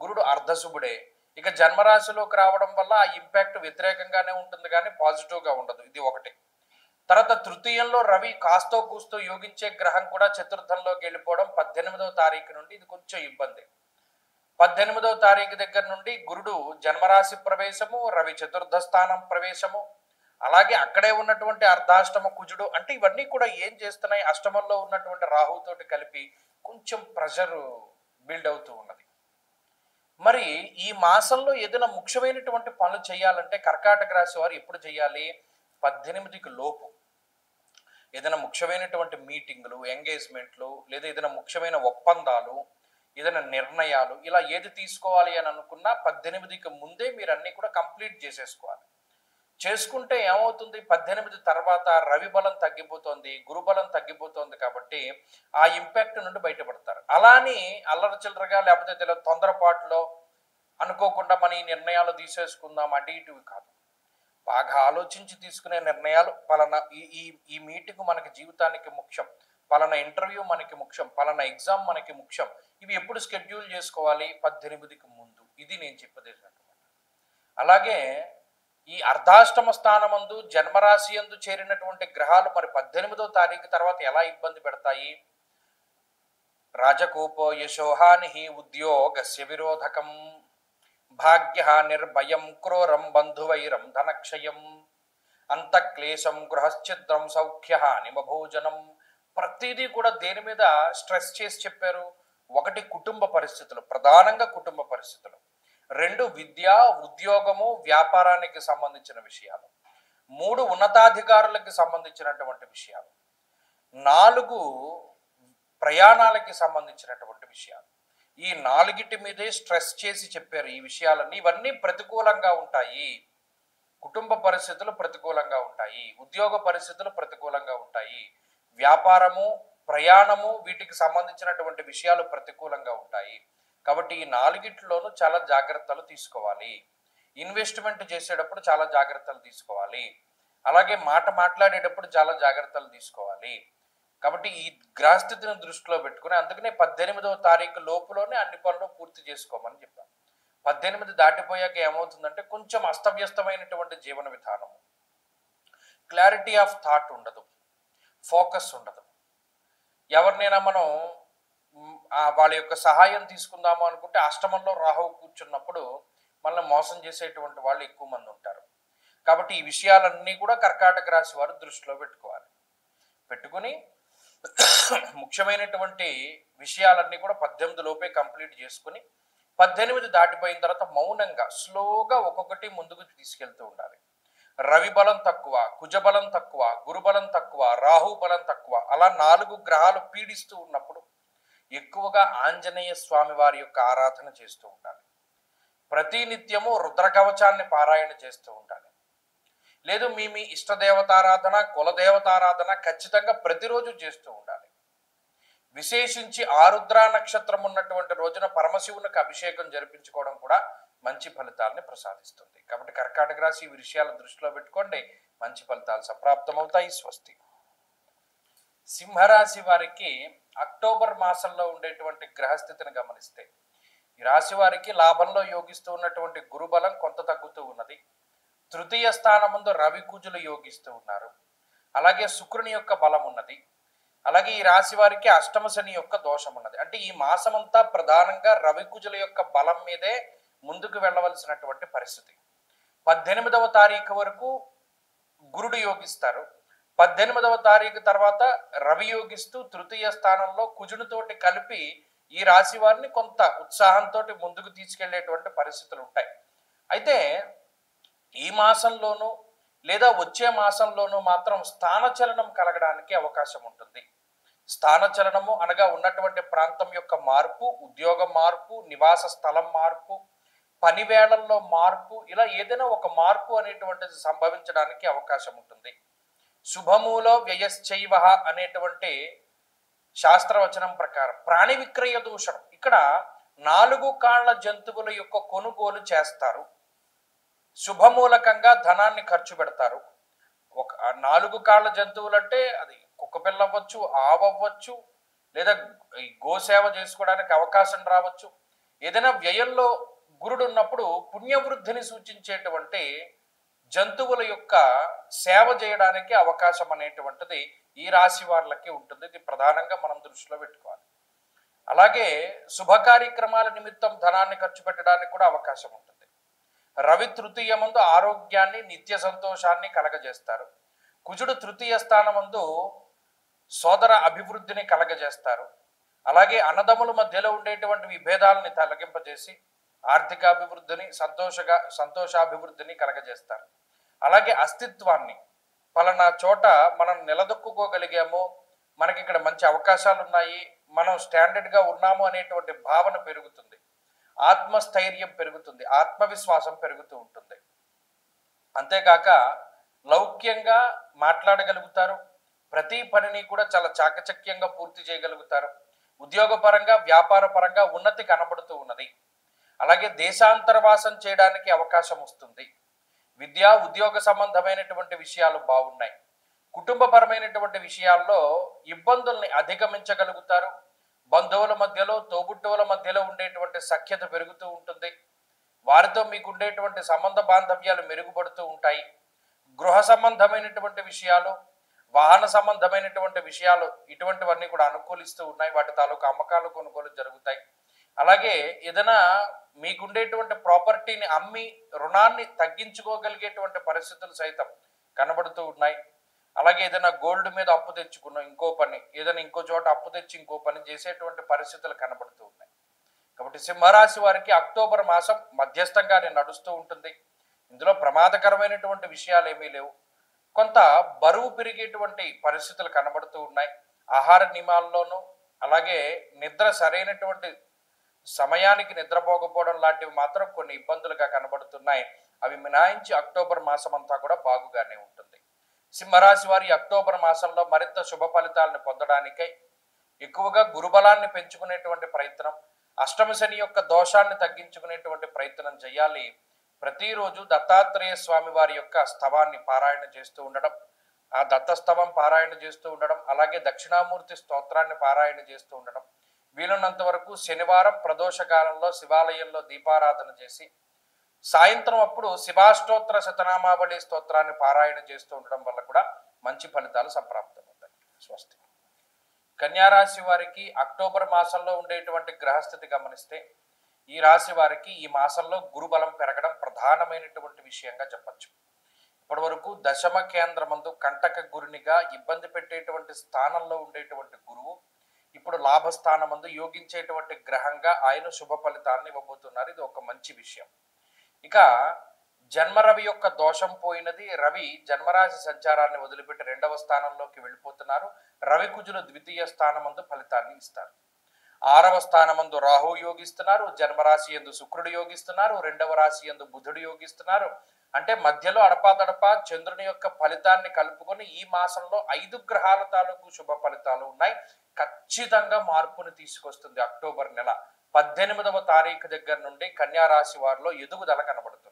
గురుడు అర్ధశుభుడే. ఇక జన్మరాశిలోకి రావడం వల్ల ఆ ఇంపాక్ట్ వ్యతిరేకంగానే ఉంటుంది కానీ పాజిటివ్ గా ఉండదు. ఇది ఒకటి. తర్వాత తృతీయంలో రవి కాస్తో కూస్తో యోగించే గ్రహం కూడా చతుర్థంలోకి వెళ్ళిపోవడం 18వ తారీఖు నుండి ఇది కొంచెం ఇబ్బంది. 18వ తారీఖు దగ్గర నుండి గురుడు జన్మరాశి ప్రవేశము, రవి చతుర్థ స్థానం ప్రవేశము, అలాగే అక్కడే ఉన్నటువంటి అర్ధాష్టమ కుజుడు. అంటే ఇవన్నీ కూడా ఏం చేస్తున్నాయి, అష్టమంలో ఉన్నటువంటి రాహుతోటి కలిపి కొంచెం ప్రెషర్ బిల్డ్ అవుతూ ఉన్నది. మరి ఈ మాసంలో ఏదైనా ముఖ్యమైనటువంటి పనులు చేయాలంటే కర్కాటక రాశి వారు ఎప్పుడు చేయాలి? 18కి లోపు. ఏదైనా ముఖ్యమైనటువంటి మీటింగులు, ఎంగేజ్మెంట్లు, లేదా ఏదైనా ముఖ్యమైన ఒప్పందాలు, ఏదైనా నిర్ణయాలు, ఇలా ఏది తీసుకోవాలి అని అనుకున్నా 18కి ముందే మీరు అన్ని కూడా కంప్లీట్ చేసేసుకోవాలి. చేసుకుంటే ఏమవుతుంది, 18 తర్వాత రవి బలం తగ్గిపోతుంది, గురుబలం తగ్గిపోతుంది. కాబట్టి ఆ ఇంపాక్ట్ నుండి బయటపడతారు. అలాని అల్లరి చిల్లరగా లేకపోతే తొందరపాటులో అనుకోకుండా మన ఈ నిర్ణయాలు తీసేసుకుందాం అటు ఇటువి కాదు. బాగా ఆలోచించి తీసుకునే నిర్ణయాలు. పలానా ఈ మీటింగ్ మనకి జీవితానికి ముఖ్యం, పలానా ఇంటర్వ్యూ మనకి ముఖ్యం, పలానా ఎగ్జామ్ మనకి ముఖ్యం. ఇవి ఎప్పుడు షెడ్యూల్ చేసుకోవాలి? 18కి ముందు. ఇది నేను చెప్పేది. అలాగే ఈ అర్ధాష్టమ స్థానమందు జన్మరాశి యందు చేరినటువంటి గ్రహాలు మరి 18వ తారీఖు తర్వాత ఎలా ఇబ్బంది పెడతాయి? రాజకోపో యశోహాని ఉద్యోగస్య విరోధకం, భాగ్య నిర్భయం క్రూరం బంధువైరం ధనక్షయం, అంతఃక్లేశం గృహశ్చిద్రం సౌఖ్యహాని భోజనం. ప్రతిదీ కూడా దేని మీద స్ట్రెస్ చేసి చెప్పారు? 1 కుటుంబ పరిస్థితులు, ప్రధానంగా కుటుంబ పరిస్థితులు. 2 విద్య, ఉద్యోగము, వ్యాపారానికి సంబంధించిన విషయాలు. 3 ఉన్నతాధికారులకు సంబంధించినటువంటి విషయాలు. 4 ప్రయాణాలకి సంబంధించినటువంటి విషయాలు. ఈ 4టి మీదే స్ట్రెస్ చేసి చెప్పారు ఈ విషయాలన్నీ. ఇవన్నీ ప్రతికూలంగా ఉంటాయి. కుటుంబ పరిస్థితులు ప్రతికూలంగా ఉంటాయి, ఉద్యోగ పరిస్థితులు ప్రతికూలంగా ఉంటాయి, వ్యాపారము, ప్రయాణము, వీటికి సంబంధించినటువంటి విషయాలు ప్రతికూలంగా ఉంటాయి. కాబట్టి ఈ నాలుగిట్లోనూ చాలా జాగ్రత్తలు తీసుకోవాలి. ఇన్వెస్ట్మెంట్ చేసేటప్పుడు చాలా జాగ్రత్తలు తీసుకోవాలి. అలాగే మాట మాట్లాడేటప్పుడు చాలా జాగ్రత్తలు తీసుకోవాలి. కాబట్టి ఈ గ్రహస్థితిని దృష్టిలో పెట్టుకుని అందుకనే 18వ తారీఖు లోపులోనే అన్ని పనులు పూర్తి చేసుకోమని చెప్పాను. 18 దాటిపోయాక ఏమవుతుందంటే కొంచెం అస్తవ్యస్తమైనటువంటి జీవన విధానము, క్లారిటీ ఆఫ్ థాట్ ఉండదు, ఫోకస్ ఉండదు. ఎవరినైనా మనం వాళ్ళ యొక్క సహాయం తీసుకుందాము అనుకుంటే అష్టమంలో రాహువు కూర్చున్నప్పుడు మనల్ని మోసం చేసేటువంటి వాళ్ళు ఎక్కువ మంది ఉంటారు. కాబట్టి ఈ విషయాలన్నీ కూడా కర్కాటక రాశి వారు దృష్టిలో పెట్టుకుని ముఖ్యమైనటువంటి విషయాలన్నీ కూడా 18 లోపే కంప్లీట్ చేసుకుని 18 దాటిపోయిన తర్వాత మౌనంగా స్లోగా ఒక్కొక్కటి ముందుకు తీసుకెళ్తూ ఉండాలి. రవి బలం తక్కువ, కుజబలం తక్కువ, గురుబలం తక్కువ, రాహు బలం తక్కువ, అలా 4 గ్రహాలు పీడిస్తూ ఉన్నప్పుడు ఎక్కువగా ఆంజనేయ స్వామి వారి యొక్క ఆరాధన చేస్తూ ఉండాలి. ప్రతినిత్యము రుద్రకవచాన్ని పారాయణ చేస్తూ ఉండాలి. లేదు మీ ఇష్టదేవతారాధన, కులదేవతారాధన ఖచ్చితంగా ప్రతిరోజు చేస్తూ ఉండాలి. విశేషించి ఆరుద్ర నక్షత్రం ఉన్నటువంటి రోజున పరమశివునికి అభిషేకం జరిపించుకోవడం కూడా మంచి ఫలితాలని ప్రసాదిస్తుంది. కాబట్టి కర్కాటక రాశి ఈ విషయాలను దృష్టిలో పెట్టుకోండి, మంచి ఫలితాలు సంప్రాప్తమవుతాయి. స్వస్తి. సింహరాశి వారికి అక్టోబర్ మాసంలో ఉండేటువంటి గ్రహస్థితిని గమనిస్తే ఈ రాశి వారికి లాభంలో యోగిస్తూ ఉన్నటువంటి గురుబలం కొంత తగ్గుతూ ఉన్నది. తృతీయ స్థానముందు రవి కుజులు యోగిస్తూ ఉన్నారు. అలాగే శుక్రుని యొక్క బలం ఉన్నది. అలాగే ఈ రాశి వారికి అష్టమ శని యొక్క దోషం ఉన్నది. అంటే ఈ మాసమంతా ప్రధానంగా రవి కుజుల యొక్క బలం మీదే ముందుకు వెళ్ళవలసినటువంటి పరిస్థితి. 18వ తారీఖు వరకు గురుడు యోగిస్తారు. 18వ తారీఖు తర్వాత రవి యోగిస్తూ తృతీయ స్థానంలో కుజునితోటి కలిపి ఈ రాశి వారిని కొంత ఉత్సాహంతో ముందుకు తీసుకెళ్లేటువంటి పరిస్థితులు ఉంటాయి. అయితే ఈ మాసంలోనూ లేదా వచ్చే మాసంలోనూ మాత్రం స్థానచలనం కలగడానికి అవకాశం ఉంటుంది. స్థానచలనము అనగా ఉన్నటువంటి ప్రాంతం యొక్క మార్పు, ఉద్యోగం మార్పు, నివాస స్థలం మార్పు, పని వేళల్లో మార్పు, ఇలా ఏదైనా ఒక మార్పు అనేటువంటిది సంభవించడానికి అవకాశం ఉంటుంది. శుభమూలో వ్యయశ్చైవ అనేటువంటి శాస్త్రవచనం ప్రకారం ప్రాణి విక్రయ దూషణం, ఇక్కడ 4 కాళ్ల జంతువుల యొక్క కొనుగోలు చేస్తారు. శుభమూలకంగా ధనాన్ని ఖర్చు పెడతారు. ఒక 4 కాళ్ల జంతువులు అంటే అది కుక్కపిల్ల అవ్వచ్చు, ఆవవ్వచ్చు, లేదా గోసేవ చేసుకోవడానికి అవకాశం రావచ్చు. ఏదైనా వ్యయంలో గురుడు ఉన్నప్పుడు పుణ్యవృద్ధిని సూచించేటువంటి జంతువుల యొక్క సేవ చేయడానికి అవకాశం అనేటువంటిది ఈ రాశి వారికి ఉంటుంది. ఇది ప్రధానంగా మనం దృష్టిలో పెట్టుకోవాలి. అలాగే శుభ కార్యక్రమాల నిమిత్తం ధనాన్ని ఖర్చు పెట్టడానికి కూడా అవకాశం ఉంటుంది. రవి తృతీయ మందు ఆరోగ్యాన్ని, నిత్య సంతోషాన్ని కలగజేస్తారు. కుజుడు తృతీయ స్థానమందు సోదర అభివృద్ధిని కలగజేస్తారు. అలాగే అన్నదమ్ముల మధ్యలో ఉండేటువంటి విభేదాలని తొలగింపజేసి ఆర్థికాభివృద్ధిని, సంతోషాభివృద్ధిని కలగజేస్తారు. అలాగే అస్తిత్వాన్ని, పలానా చోట మనం నిలదొక్కుకోగలిగాము, మనకి ఇక్కడ మంచి అవకాశాలు ఉన్నాయి, మనం స్టాండర్డ్గా ఉన్నాము అనేటువంటి భావన పెరుగుతుంది. ఆత్మస్థైర్యం పెరుగుతుంది, ఆత్మవిశ్వాసం పెరుగుతూ ఉంటుంది. అంతేకాక లౌక్యంగా మాట్లాడగలుగుతారు. ప్రతి పనిని కూడా చాలా చాకచక్యంగా పూర్తి చేయగలుగుతారు. ఉద్యోగపరంగా, వ్యాపార పరంగా ఉన్నతి కనబడుతూ ఉన్నది. అలాగే దేశాంతరవాసం చేయడానికి అవకాశం వస్తుంది. విద్యా ఉద్యోగ సంబంధమైనటువంటి విషయాలు బాగున్నాయి. కుటుంబపరమైనటువంటి విషయాల్లో ఇబ్బందుల్ని అధిగమించగలుగుతారు. బంధువుల మధ్యలో, తోబుట్టువుల మధ్యలో ఉండేటువంటి సఖ్యత పెరుగుతూ ఉంటుంది. వారితో మీకు ఉండేటువంటి సంబంధ బాంధవ్యాలు మెరుగుపడుతూ ఉంటాయి. గృహ సంబంధమైనటువంటి విషయాలు, వాహన సంబంధమైనటువంటి విషయాలు, ఇటువంటివన్నీ కూడా అనుకూలిస్తూ ఉన్నాయి. వాటి తాలూకు అమ్మకాలు, కొనుగోలు జరుగుతాయి. అలాగే ఏదైనా మీకుండేటువంటి ప్రాపర్టీని అమ్మి రుణాన్ని తగ్గించుకోగలిగేటువంటి పరిస్థితులు సైతం కనబడుతూ ఉన్నాయి. అలాగే ఏదైనా గోల్డ్ మీద అప్పు తెచ్చుకున్న ఇంకో పని, ఏదైనా ఇంకో చోట అప్పు తెచ్చి ఇంకో పని చేసేటువంటి పరిస్థితులు కనబడుతూ ఉన్నాయి. కాబట్టి సింహరాశి వారికి అక్టోబర్ మాసం మధ్యస్థంగానే నడుస్తూ ఉంటుంది. ఇందులో ప్రమాదకరమైనటువంటి విషయాలు ఏమీ లేవు. కొంత బరువు పెరిగేటువంటి పరిస్థితులు కనబడుతూ ఉన్నాయి. ఆహార నియమాల్లోనూ, అలాగే నిద్ర సరైనటువంటి సమయానికి నిద్రపోకపోవడం లాంటివి మాత్రం కొన్ని ఇబ్బందులుగా కనబడుతున్నాయి. అవి మినహాయించి అక్టోబర్ మాసం అంతా కూడా బాగుగానే ఉంటుంది. సింహరాశి వారి అక్టోబర్ మాసంలో మరింత శుభ ఫలితాలను పొందడానికై ఎక్కువగా గురుబలాన్ని పెంచుకునేటువంటి ప్రయత్నం, అష్టమ శని యొక్క దోషాన్ని తగ్గించుకునేటువంటి ప్రయత్నం చేయాలి. ప్రతిరోజు దత్తాత్రేయ స్వామి వారి యొక్క స్తవాన్ని పారాయణ చేస్తూ ఉండడం, ఆ దత్తస్తవం పారాయణ చేస్తూ ఉండడం, అలాగే దక్షిణామూర్తి స్తోత్రాన్ని పారాయణ చేస్తూ ఉండడం, వీలున్నంత వరకు శనివారం ప్రదోష కాలంలో శివాలయంలో దీపారాధన చేసి సాయంత్రం అప్పుడు శివాష్టోత్తర శతనామావళి స్తోత్రాన్ని పారాయణ చేస్తూ ఉండడం వల్ల కూడా మంచి ఫలితాలు సంప్రాప్తమవుతాయి. స్వస్తి. కన్యారాశి వారికి అక్టోబర్ మాసంలో ఉండేటువంటి గ్రహస్థితి గమనిస్తే ఈ రాశి వారికి ఈ మాసంలో గురుబలం పెరగడం ప్రధానమైనటువంటి విషయంగా చెప్పచ్చు. ఇప్పటి వరకు దశమ కేంద్రమందు కంటక గురునిగా ఇబ్బంది పెట్టేటువంటి స్థానంలో ఉండేటువంటి గురువు ఇప్పుడు లాభస్థానమందు యోగించేటువంటి గ్రహంగా ఆయన శుభ ఫలితాలను ఇవ్వబోతున్నారు. ఇది ఒక మంచి విషయం. ఇక జన్మరవి యొక్క దోషం పోయినది. రవి జన్మరాశి సంచారాన్ని వదిలిపెట్టి 2వ స్థానంలోకి వెళ్ళిపోతున్నారు. రవి కుజులు ద్వితీయ స్థానమందు ఫలితాన్ని ఇస్తారు. 6వ స్థానమందు రాహు యోగిస్తున్నారు. జన్మరాశి యందు శుక్రుడు యోగిస్తున్నారు. 2వ రాశి యందు బుధుడు యోగిస్తున్నారు. అంటే మధ్యలో అడపాదడపా చంద్రుని యొక్క ఫలితాన్ని కలుపుకొని ఈ మాసంలో 5 గ్రహాల తాలూకు శుభ ఫలితాలు ఉన్నాయి. ఖచ్చితంగా మార్పుని తీసుకొస్తుంది. అక్టోబర్ నెల 18వ తారీఖు దగ్గర నుండి కన్యా రాశి వారిలో ఎదుగుదల కనబడుతుంది.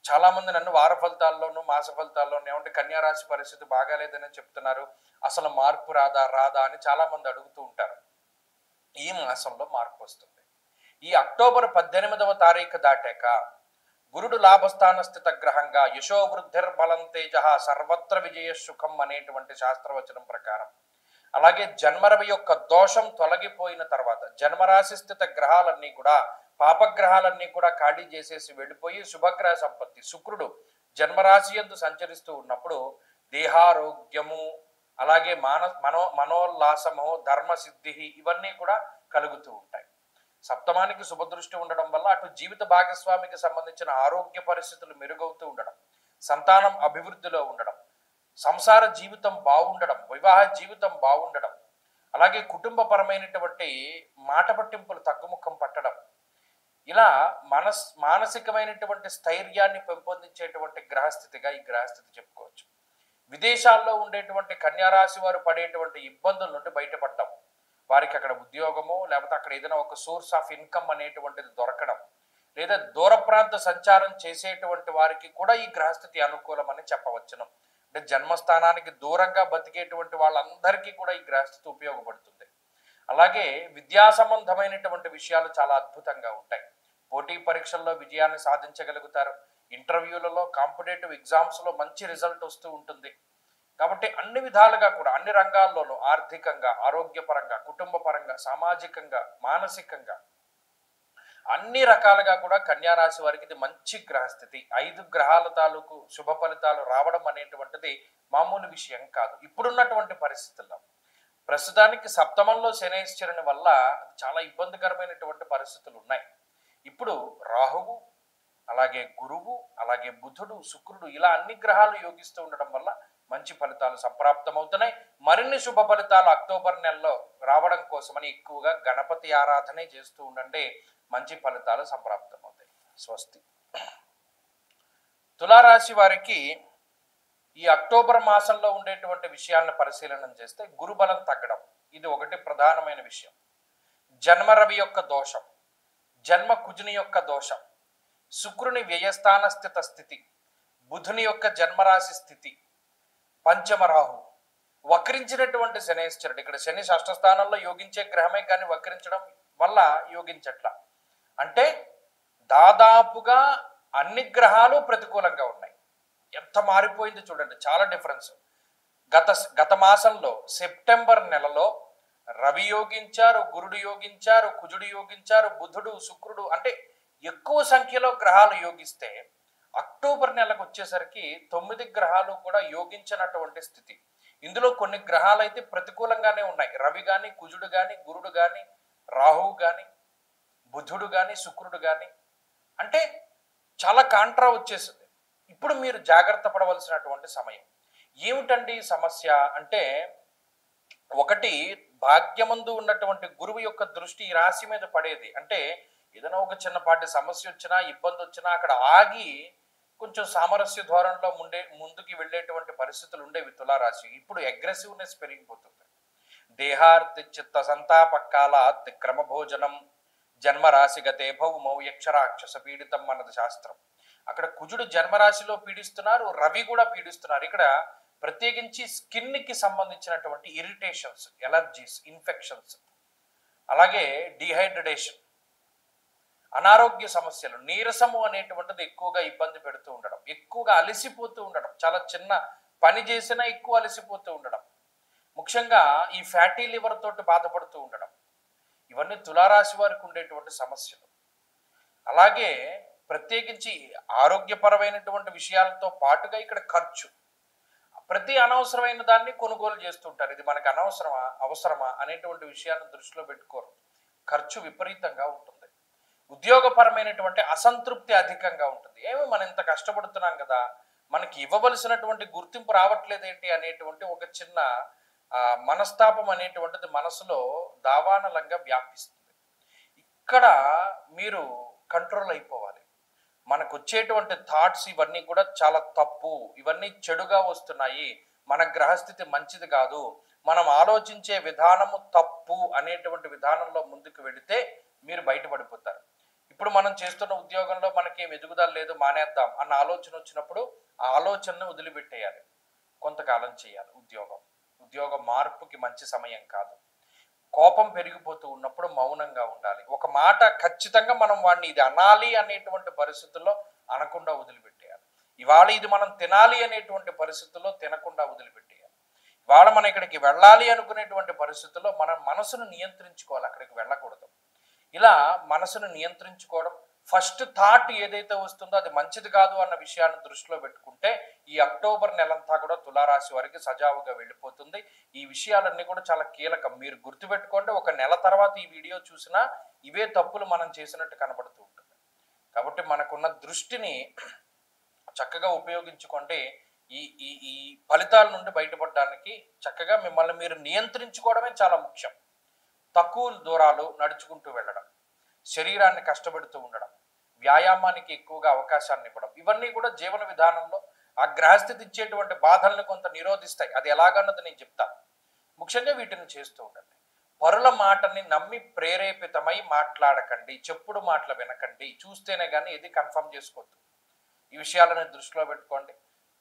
చాలా మంది నన్ను వార ఫలితాల్లోనూ మాస ఫలితాల్లోనూ ఏమంటే కన్యా రాశి పరిస్థితి బాగాలేదని చెప్తున్నారు, అసలు మార్పు రాదా అని చాలా మంది అడుగుతూ ఉంటారు. ఈ మాసంలో మార్పు వస్తుంది. ఈ అక్టోబర్ 18వ తారీఖు దాటాక గురుడు లాభస్థాన స్థిత గ్రహంగా యశోవృద్ధిర్బలం తేజ సర్వత్ర విజయ సుఖం అనేటువంటి శాస్త్రవచనం ప్రకారం, అలాగే జన్మరవి యొక్క దోషం తొలగిపోయిన తర్వాత జన్మరాశి స్థిత గ్రహాలన్నీ కూడా పాపగ్రహాలన్నీ కూడా ఖాళీ చేసేసి వెళ్ళిపోయి శుభగ్రహ సంపత్తి శుక్రుడు జన్మరాశి యందు సంచరిస్తూ ఉన్నప్పుడు దేహారోగ్యము, అలాగే మనోల్లాసము, ధర్మసిద్ధి ఇవన్నీ కూడా కలుగుతూ ఉంటాయి. సప్తమానికి శుభదృష్టి ఉండడం వల్ల అటు జీవిత భాగస్వామికి సంబంధించిన ఆరోగ్య పరిస్థితులు మెరుగవుతూ ఉండడం, సంతానం అభివృద్ధిలో ఉండడం, సంసార జీవితం బాగుండడం, వివాహ జీవితం బాగుండడం, అలాగే కుటుంబపరమైనటువంటి మాట పట్టింపులు తగ్గుముఖం పట్టడం, ఇలా మానసికమైనటువంటి స్థైర్యాన్ని పెంపొందించేటువంటి గ్రహస్థితిగా ఈ గ్రహస్థితి చెప్పుకోవచ్చు. విదేశాల్లో ఉండేటువంటి కన్యారాశి వారు పడేటువంటి ఇబ్బందుల నుండి బయటపడడం, వారికి అక్కడ ఉద్యోగము లేకపోతే అక్కడ ఏదైనా ఒక సోర్స్ ఆఫ్ ఇన్కమ్ అనేటువంటిది దొరకడం, లేదా దూర ప్రాంత సంచారం చేసేటువంటి వారికి కూడా ఈ గ్రహస్థితి అనుకూలమని చెప్పవచ్చును. అంటే జన్మస్థానానికి దూరంగా బతికేటువంటి వాళ్ళందరికీ కూడా ఈ గ్రహస్థితి ఉపయోగపడుతుంది. అలాగే విద్యా సంబంధమైనటువంటి విషయాలు చాలా అద్భుతంగా ఉంటాయి. పోటీ పరీక్షల్లో విజయాన్ని సాధించగలుగుతారు. ఇంటర్వ్యూలలో కాంపిటేటివ్ ఎగ్జామ్స్లో మంచి రిజల్ట్ వస్తూ ఉంటుంది. కాబట్టి అన్ని విధాలుగా కూడా అన్ని రంగాల్లోనూ ఆర్థికంగా, ఆరోగ్యపరంగా, కుటుంబ పరంగా, సామాజికంగా, మానసికంగా అన్ని రకాలుగా కూడా కన్యారాశి వారికి ఇది మంచి గ్రహస్థితి. 5 గ్రహాల తాలూకు శుభ ఫలితాలు రావడం అనేటువంటిది మామూలు విషయం కాదు. ఇప్పుడున్నటువంటి పరిస్థితుల్లో ప్రస్తుతానికి సప్తమంలో శనైశ్చరుని వల్ల చాలా ఇబ్బందికరమైనటువంటి పరిస్థితులు ఉన్నాయి. ఇప్పుడు రాహువు, అలాగే గురువు, అలాగే బుధుడు, శుక్రుడు ఇలా అన్ని గ్రహాలు యోగిస్తూ ఉండడం వల్ల మంచి ఫలితాలు సంప్రాప్తమవుతున్నాయి. మరిన్ని శుభ ఫలితాలు అక్టోబర్ నెలలో రావడం కోసమని ఎక్కువగా గణపతి ఆరాధనే చేస్తూ ఉండండి. మంచి ఫలితాలు సంప్రాప్తమవుతాయి. స్వస్తి. తులారాశి వారికి ఈ అక్టోబర్ మాసంలో ఉండేటువంటి విషయాలను పరిశీలన చేస్తే గురుబలం తగ్గడం ఇది ఒకటి ప్రధానమైన విషయం. జన్మరవి యొక్క దోషం, జన్మ కుజుని యొక్క దోషం, శుక్రుని వ్యయస్థాన స్థితి, బుధుని యొక్క జన్మరాశి స్థితి, పంచమ రాహు, వక్రించినటువంటి శనేశ్వరుడు. ఇక్కడ శని షష్ఠ స్థానంలో యోగించే గ్రహమే కానీ వక్రించడం వల్ల యోగించట్ల. అంటే దాదాపుగా అన్ని గ్రహాలు ప్రతికూలంగా ఉన్నాయి. ఎంత మారిపోయింది చూడండి, చాలా డిఫరెన్స్. గత మాసంలో సెప్టెంబర్ నెలలో రవి యోగించారు, గురుడు యోగించారు, కుజుడు యోగించారు, బుధుడు, శుక్రుడు, అంటే ఎక్కువ సంఖ్యలో గ్రహాలు యోగిస్తే అక్టోబర్ నెలకు వచ్చేసరికి 9 గ్రహాలు కూడా యోగించినటువంటి స్థితి. ఇందులో కొన్ని గ్రహాలు అయితే ప్రతికూలంగానే ఉన్నాయి. రవి కానీ, కుజుడు కానీ, గురుడు కానీ, రాహువు కానీ, బుధుడు కానీ, శుక్రుడు కానీ, అంటే చాలా కాంట్రా వచ్చేసింది. ఇప్పుడు మీరు జాగ్రత్త పడవలసినటువంటి సమయం. ఏమిటండి సమస్య అంటే, ఒకటి భాగ్యమందు ఉన్నటువంటి గురువు యొక్క దృష్టి ఈ రాశి మీద పడేది. అంటే ఏదైనా ఒక చిన్నపాటి సమస్య వచ్చినా, ఇబ్బంది వచ్చినా అక్కడ ఆగి కొంచెం సామరస్య ధోరణిలో ముందుకి వెళ్ళేటువంటి పరిస్థితులు ఉండేవి తులారాశి. ఇప్పుడు అగ్రెసివ్నెస్ పెరిగిపోతుంది. దేహార్తి చిత్త సంతాపకాలాత్ క్రమభోజనం జన్మరాశిగతే భౌమౌ యక్షరాక్షస పీడితం అన్నది శాస్త్రం. అక్కడ కుజుడు జన్మరాశిలో పీడిస్తున్నారు, రవి కూడా పీడిస్తున్నారు. ఇక్కడ ప్రత్యేకించి స్కిన్కి సంబంధించినటువంటి ఇరిటేషన్స్, ఎలర్జీస్, ఇన్ఫెక్షన్స్, అలాగే డిహైడ్రేషన్, అనారోగ్య సమస్యలు, నీరసము అనేటువంటిది ఎక్కువగా ఇబ్బంది పెడుతూ ఉండడం, ఎక్కువగా అలసిపోతూ ఉండడం, చాలా చిన్న పని చేసినా ఎక్కువ అలసిపోతూ ఉండడం, ముఖ్యంగా ఈ ఫ్యాటీ లివర్ తోటి బాధపడుతూ ఉండడం, ఇవన్నీ తులారాశి వారికి ఉండేటువంటి సమస్యలు. అలాగే ప్రత్యేకించి ఆరోగ్యపరమైనటువంటి విషయాలతో పాటుగా ఇక్కడ ఖర్చు, ప్రతి అనవసరమైన దాన్ని కొనుగోలు చేస్తుంటారు. ఇది మనకు అనవసరమా, అవసరమా అనేటువంటి విషయాన్ని దృష్టిలో పెట్టుకోరు. ఖర్చు విపరీతంగా ఉంటుంది. ఉద్యోగపరమైనటువంటి అసంతృప్తి అధికంగా ఉంటుంది. ఏమో మనం ఇంత కష్టపడుతున్నాం కదా, మనకి ఇవ్వవలసినటువంటి గుర్తింపు రావట్లేదేంటి అనేటువంటి ఒక చిన్న మనస్తాపం అనేటువంటిది మనసులో దావానలంగా వ్యాపిస్తుంది. ఇక్కడ మీరు కంట్రోల్ అయిపోవాలి. మనకు వచ్చేటువంటి థాట్స్ ఇవన్నీ కూడా చాలా తప్పు, ఇవన్నీ చెడుగా వస్తున్నాయి, మన గ్రహస్థితి మంచిది కాదు, మనం ఆలోచించే విధానము తప్పు అనేటువంటి విధానంలో ముందుకు వెళితే మీరు బయటపడిపోతారు. ఇప్పుడు మనం చేస్తున్న ఉద్యోగంలో మనకి ఎదుగుదల లేదు, మానేద్దాం అన్న ఆలోచన వచ్చినప్పుడు ఆ ఆలోచనను వదిలిపెట్టేయాలి. కొంతకాలం చేయాలి. ఉద్యోగ మార్పుకి మంచి సమయం కాదు. కోపం పెరిగిపోతూ ఉన్నప్పుడు మౌనంగా ఉండాలి. ఒక మాట ఖచ్చితంగా మనం వాడిని ఇది అనాలి అనేటువంటి పరిస్థితుల్లో అనకుండా వదిలిపెట్టేయాలి. ఇవాళ ఇది మనం తినాలి అనేటువంటి పరిస్థితుల్లో తినకుండా వదిలిపెట్టేయాలి. ఇవాళ మనం ఇక్కడికి వెళ్ళాలి అనుకునేటువంటి పరిస్థితుల్లో మనం మనసును నియంత్రించుకోవాలి, అక్కడికి వెళ్ళకూడదు. ఇలా మనసును నియంత్రించుకోవడం, ఫస్ట్ థాట్ ఏదైతే వస్తుందో అది మంచిది కాదు అన్న విషయాన్ని దృష్టిలో పెట్టుకుంటే ఈ అక్టోబర్ నెలంతా కూడా తులారాశి వారికి సజావుగా వెళ్ళిపోతుంది. ఈ విషయాలన్నీ కూడా చాలా కీలకం. మీరు గుర్తుపెట్టుకోండి, ఒక నెల తర్వాత ఈ వీడియో చూసినా ఇవే తప్పులు మనం చేసినట్టు కనబడుతూ ఉంటుంది. కాబట్టి మనకున్న దృష్టిని చక్కగా ఉపయోగించుకోండి. ఈ ఈ ఈ ఫలితాల నుండి బయటపడడానికి చక్కగా మిమ్మల్ని మీరు నియంత్రించుకోవడమే చాలా ముఖ్యం. తక్కువ దూరాలు నడుచుకుంటూ వెళ్ళడం, శరీరాన్ని కష్టపెడుతూ ఉండడం, వ్యాయామానికి ఎక్కువగా అవకాశాన్ని ఇవ్వడం, ఇవన్నీ కూడా జీవన విధానంలో ఆ గ్రహస్థితి ఇచ్చేటువంటి బాధల్ని కొంత నిరోధిస్తాయి. అది ఎలాగన్నది నేను చెప్తాను. ముఖ్యంగా వీటిని చేస్తూ ఉండండి. పరుల మాటని నమ్మి ప్రేరేపితమై మాట్లాడకండి, చెప్పుడు మాటలు వినకండి. చూస్తేనే కానీ ఇది కన్ఫర్మ్ చేసుకోవద్దు. ఈ విషయాలను దృష్టిలో పెట్టుకోండి.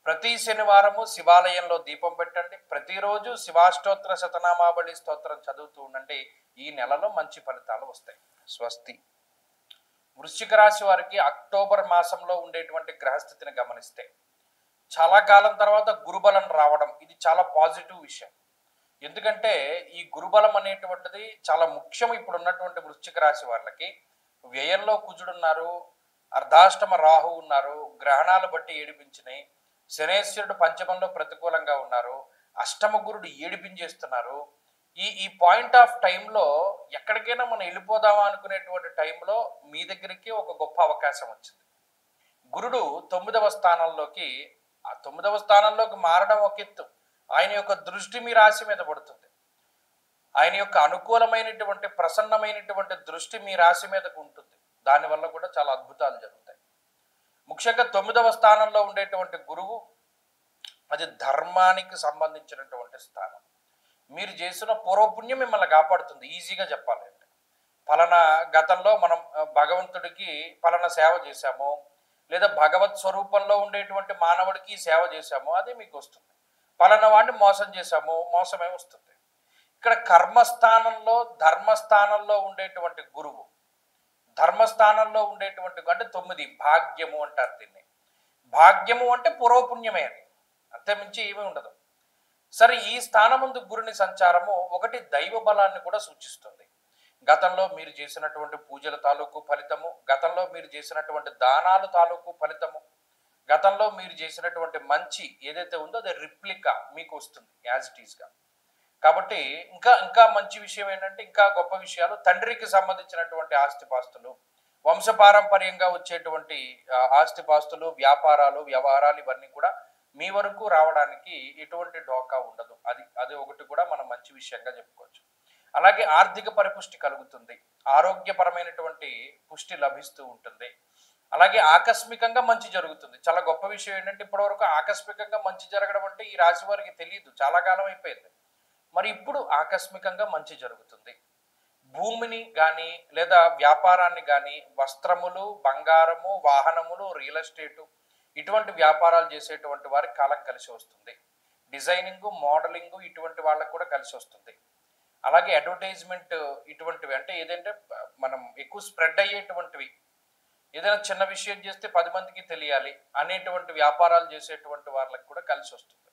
ప్రతి శనివారము శివాలయంలో దీపం పెట్టండి. ప్రతిరోజు శివాష్టోత్తర శతనామావళి స్తోత్రం చదువుతూ ఉండండి. ఈ నెలలో మంచి ఫలితాలు వస్తాయి. స్వస్తి. వృశ్చిక రాశి వారికి అక్టోబర్ మాసంలో ఉండేటువంటి గ్రహస్థితిని గమనిస్తే చాలా కాలం తర్వాత గురుబలం రావడం, ఇది చాలా పాజిటివ్ విషయం. ఎందుకంటే ఈ గురుబలం అనేటువంటిది చాలా ముఖ్యం. ఇప్పుడు ఉన్నటువంటి వృశ్చిక రాశి వాళ్ళకి వ్యయంలో కుజుడున్నారు, అర్ధాష్టమ రాహు ఉన్నారు, గ్రహణాలు బట్టి ఏడిపించినాయి, శనేశ్వరుడు పంచమంలో ప్రతికూలంగా ఉన్నారు, అష్టమ గురుడు ఏడిపించేస్తున్నారు. ఈ పాయింట్ ఆఫ్ టైంలో ఎక్కడికైనా మనం వెళ్ళిపోదామా అనుకునేటువంటి టైంలో మీ దగ్గరికి ఒక గొప్ప అవకాశం వచ్చింది. గురుడు 9వ స్థానంలోకి, ఆ 9వ స్థానంలోకి మారడం ఒక ఎత్తు, ఆయన యొక్క దృష్టి మీ రాశి మీద పడుతుంది. ఆయన యొక్క అనుకూలమైనటువంటి ప్రసన్నమైనటువంటి దృష్టి మీ రాశి మీదకు ఉంటుంది. దానివల్ల కూడా చాలా అద్భుతాలు జరుగుతాయి. ముఖ్యంగా 9వ స్థానంలో ఉండేటువంటి గురువు అది ధర్మానికి సంబంధించినటువంటి స్థానం. మీరు చేసిన పూర్వపుణ్యం మిమ్మల్ని కాపాడుతుంది. ఈజీగా చెప్పాలంటే ఫలానా గతంలో మనం భగవంతుడికి ఫలానా సేవ చేశాము, లేదా భగవత్ స్వరూపంలో ఉండేటువంటి మానవుడికి సేవ చేశాము, అది మీకు వస్తుంది. ఫలానా వాడిని మోసం చేశాము, మోసమే వస్తుంది. ఇక్కడ కర్మస్థానంలో ధర్మస్థానంలో ఉండేటువంటి గురువు, ధర్మస్థానంలో ఉండేటువంటి అంటే 9 భాగ్యము అంటారు దీన్ని. భాగ్యము అంటే పూర్వపుణ్యమే, అది అంతే మించి ఏమీ ఉండదు. సరే, ఈ స్థానముందు గురుని సంచారము ఒకటి దైవ బలాన్ని కూడా సూచిస్తుంది. గతంలో మీరు చేసినటువంటి పూజల తాలూకు ఫలితము, గతంలో మీరు చేసినటువంటి దానాలు తాలూకు ఫలితము, గతంలో మీరు చేసినటువంటి మంచి ఏదైతే ఉందో అది రిప్లికా మీకు వస్తుంది యాజ్ ఇట్ ఈస్గా. కాబట్టి ఇంకా మంచి విషయం ఏంటంటే, ఇంకా గొప్ప విషయాలు, తండ్రికి సంబంధించినటువంటి ఆస్తిపాస్తులు, వంశపారంపర్యంగా వచ్చేటువంటి ఆస్తిపాస్తులు, వ్యాపారాలు, వ్యవహారాలు, ఇవన్నీ కూడా మీ వరకు రావడానికి ఎటువంటి ఢోకా ఉండదు. అది ఒకటి కూడా మనం మంచి విషయంగా చెప్పుకోవచ్చు. అలాగే ఆర్థిక పరిపుష్టి కలుగుతుంది, ఆరోగ్యపరమైనటువంటి పుష్టి లభిస్తూ ఉంటుంది. అలాగే ఆకస్మికంగా మంచి జరుగుతుంది. చాలా గొప్ప విషయం ఏంటంటే, ఇప్పటివరకు ఆకస్మికంగా మంచి జరగడం అంటే ఈ రాశి వారికి తెలియదు, చాలా కాలం అయిపోయింది. మరి ఇప్పుడు ఆకస్మికంగా మంచి జరుగుతుంది. భూమిని కానీ లేదా వ్యాపారాన్ని కానీ, వస్త్రములు, బంగారము, వాహనములు, రియల్ ఎస్టేటు ఇటువంటి వ్యాపారాలు చేసేటువంటి వారికి కాలం కలిసి వస్తుంది. డిజైనింగ్, మోడలింగ్ ఇటువంటి వాళ్ళకు కూడా కలిసి వస్తుంది. అలాగే అడ్వర్టైజ్మెంట్ ఇటువంటివి అంటే ఏదంటే మనం ఎక్కువ స్ప్రెడ్ అయ్యేటువంటివి, ఏదైనా చిన్న విషయం చేస్తే 10 మందికి తెలియాలి అనేటువంటి వ్యాపారాలు చేసేటువంటి వాళ్ళకి కూడా కలిసి వస్తుంది.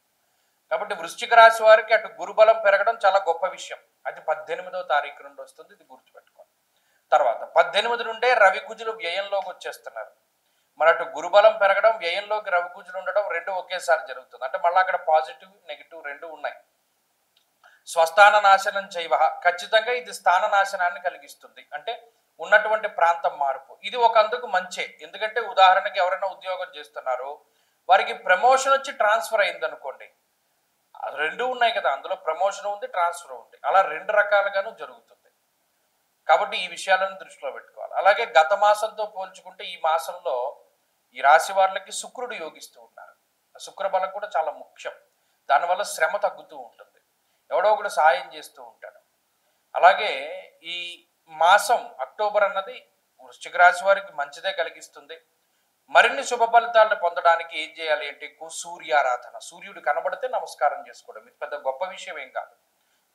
కాబట్టి వృశ్చిక రాశి వారికి అటు గురుబలం పెరగడం చాలా గొప్ప విషయం. అది 18వ తారీఖు నుండి వస్తుంది, ఇది గుర్తుపెట్టుకోండి. తర్వాత 18 నుండే రవి కుజులు వ్యయంలోకి వచ్చేస్తున్నారు. మరి అటు గురుబలం పెరగడం, వ్యయంలోకి రవి కుజులు ఉండడం రెండు ఒకేసారి జరుగుతుంది. అంటే మళ్ళీ అక్కడ పాజిటివ్ నెగిటివ్ రెండు ఉన్నాయి. స్వస్థాన నాశనం చేయవ, ఖచ్చితంగా ఇది స్థాన నాశనాన్ని కలిగిస్తుంది. అంటే ఉన్నటువంటి ప్రాంతం మార్పు. ఇది ఒక అందుకు మంచే. ఎందుకంటే ఉదాహరణకి ఎవరైనా ఉద్యోగం చేస్తున్నారో వారికి ప్రమోషన్ వచ్చి ట్రాన్స్ఫర్ అయింది అనుకోండి, రెండు ఉన్నాయి కదా, అందులో ప్రమోషన్ ఉంది, ట్రాన్స్ఫర్ ఉంది, అలా రెండు రకాలుగాను జరుగుతుంది. కాబట్టి ఈ విషయాలను దృష్టిలో పెట్టుకోవాలి. అలాగే గత మాసంతో పోల్చుకుంటే ఈ మాసంలో ఈ రాశి వారికి శుక్రుడు యోగిస్తూ ఉన్నారు. శుక్ర బలం కూడా చాలా ముఖ్యం. దానివల్ల శ్రమ తగ్గుతూ ఉంటుంది, ఎవడో ఒకడు సహాయం చేస్తూ ఉంటాడు. అలాగే ఈ మాసం అక్టోబర్ అన్నది వృశ్చిక రాశి వారికి మంచిదే కలిగిస్తుంది. మరిన్ని శుభ ఫలితాలను పొందడానికి ఏం చేయాలి అంటే ఎక్కువ సూర్యారాధన. సూర్యుడు కనబడితే నమస్కారం చేసుకోవడం, ఇది పెద్ద గొప్ప విషయం ఏం కాదు.